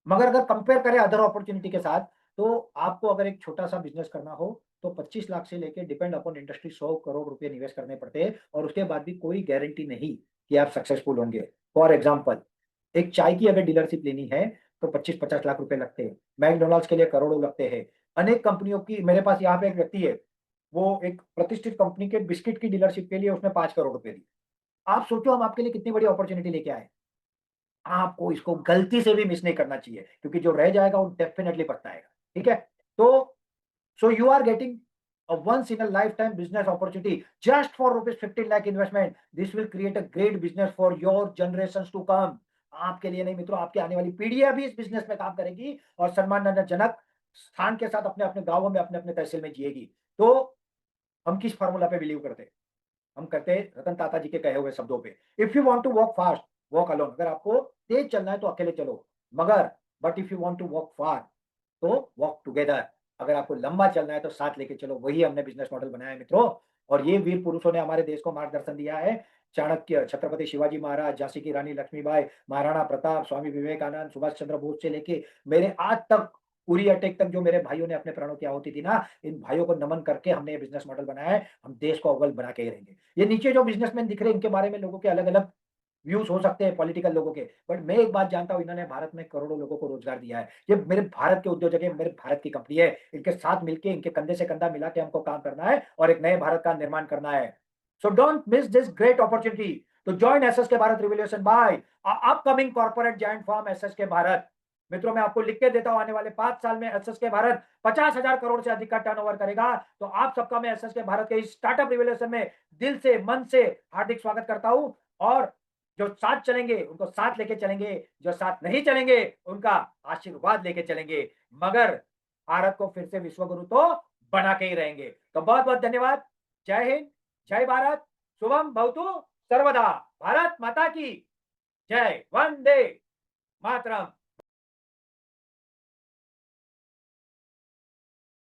मगर अगर कंपेयर करें अदर अपॉर्चुनिटी के साथ, तो आपको अगर एक छोटा-सा बिज़नेस करना हो, तो 25 लाख से लेके डिपेंड अपॉन इंडस्ट्री 100 करोड़ रुपए निवेश करने पड़ते हैं और उसके बाद भी कोई गारंटी नहीं कि आप सक्सेसफुल होंगे। फॉर एग्ज़ाम्पल, एक चाय की अगर डीलरशिप लेनी है, तो 25-50 लाख रुपए लगते हैं। मैकडॉनल्ड्स के लिए करोड़ों लगते हैं। अनेक कंपनियों की मेरे पास यहाँ पे एक व्यक्ति है, वो एक प्रतिष्ठित कंपनी के बिस्किट की डीलरशिप के लिए उसने 5 करोड़ रुपए दी। आप सोचो हम आपके लिए कितनी बड़ी अपॉर्च्युनिटी लेके आए। आपको इसको गलती से भी मिस नहीं करना चाहिए क्योंकि जो रह जाएगा वो डेफिनिटली पछताएगा। ठीक है? तो so you are getting a once in a lifetime business opportunity just for rupees 15 lakh investment. This will create a great business for your generations to come. आपके लिए नहीं मित्रों, आपकी आने वाली पीढ़ियां भी इस बिजनेस में काम करेगी और सम्मानजनक स्थान के साथ अपने अपने गांवों में अपने अपने तहसील में जिएगी। तो हम किस फार्मूला पे बिलीव करते हैं? हम कहते हैं रतन टाटा जी के कहे हुए शब्दों पे, if you want to walk fast walk alone. अगर आपको तेज चलना है तो अकेले चलो, मगर but if you want to walk far to walk together. अगर आपको लंबा चलना है तो साथ लेके चलो। वही हमने बिजनेस मॉडल बनाया है मित्रों, और ये वीर पुरुषों ने हमारे देश को मार्गदर्शन दिया है। चाणक्य, छत्रपति शिवाजी महाराज, झांसी की रानी लक्ष्मीबाई, महाराणा प्रताप, स्वामी विवेकानंद, सुभाष चंद्र बोस से लेके मेरे आज तक उरी अटैक तक जो मेरे भाइयों ने अपने प्राणों की आहुति दी ना, इन भाइयों को नमन करके हमने ये बिजनेस मॉडल बनाया है। हम देश को अव्वल बना के ही रहेंगे। ये नीचे जो बिजनेसमैन दिख रहे हैं इनके बारे में लोगों के अलग अलग व्यूज हो सकते हैं पॉलिटिकल लोगों के, बट मैं एक बात जानता हूं, इन्होंने भारत में करोड़ों लोगों को रोजगार दिया है। ये मेरे भारत के उद्योजक है, मेरे भारत की कंपनी है। इनके साथ मिलके इनके कंधे से कंधा मिला के हमको काम करना है और एक नए भारत का निर्माण करना है। So don't miss this great opportunity to join SSK Bharat revolution by upcoming corporate giant firm SSK Bharat. मित्रों मैं आपको लिख के देता हूं, आने वाले 5 साल में एसएसके भारत 50,000 करोड़ से अधिक का टर्नओवर करेगा। तो आप सबका मैं एसएसके भारत के इस स्टार्टअप रिवोल्यूशन में दिल से मन से हार्दिक स्वागत करता हूं। और जो साथ चलेंगे उनको साथ लेके चलेंगे, जो साथ नहीं चलेंगे उनका आशीर्वाद लेके चलेंगे, मगर भारत को फिर से विश्व गुरु तो बना के ही रहेंगे। तो बहुत बहुत धन्यवाद। जय हिंद, जय भारत, शुभम भवतु सर्वदा। भारत माता की जय, वंदे मातरम।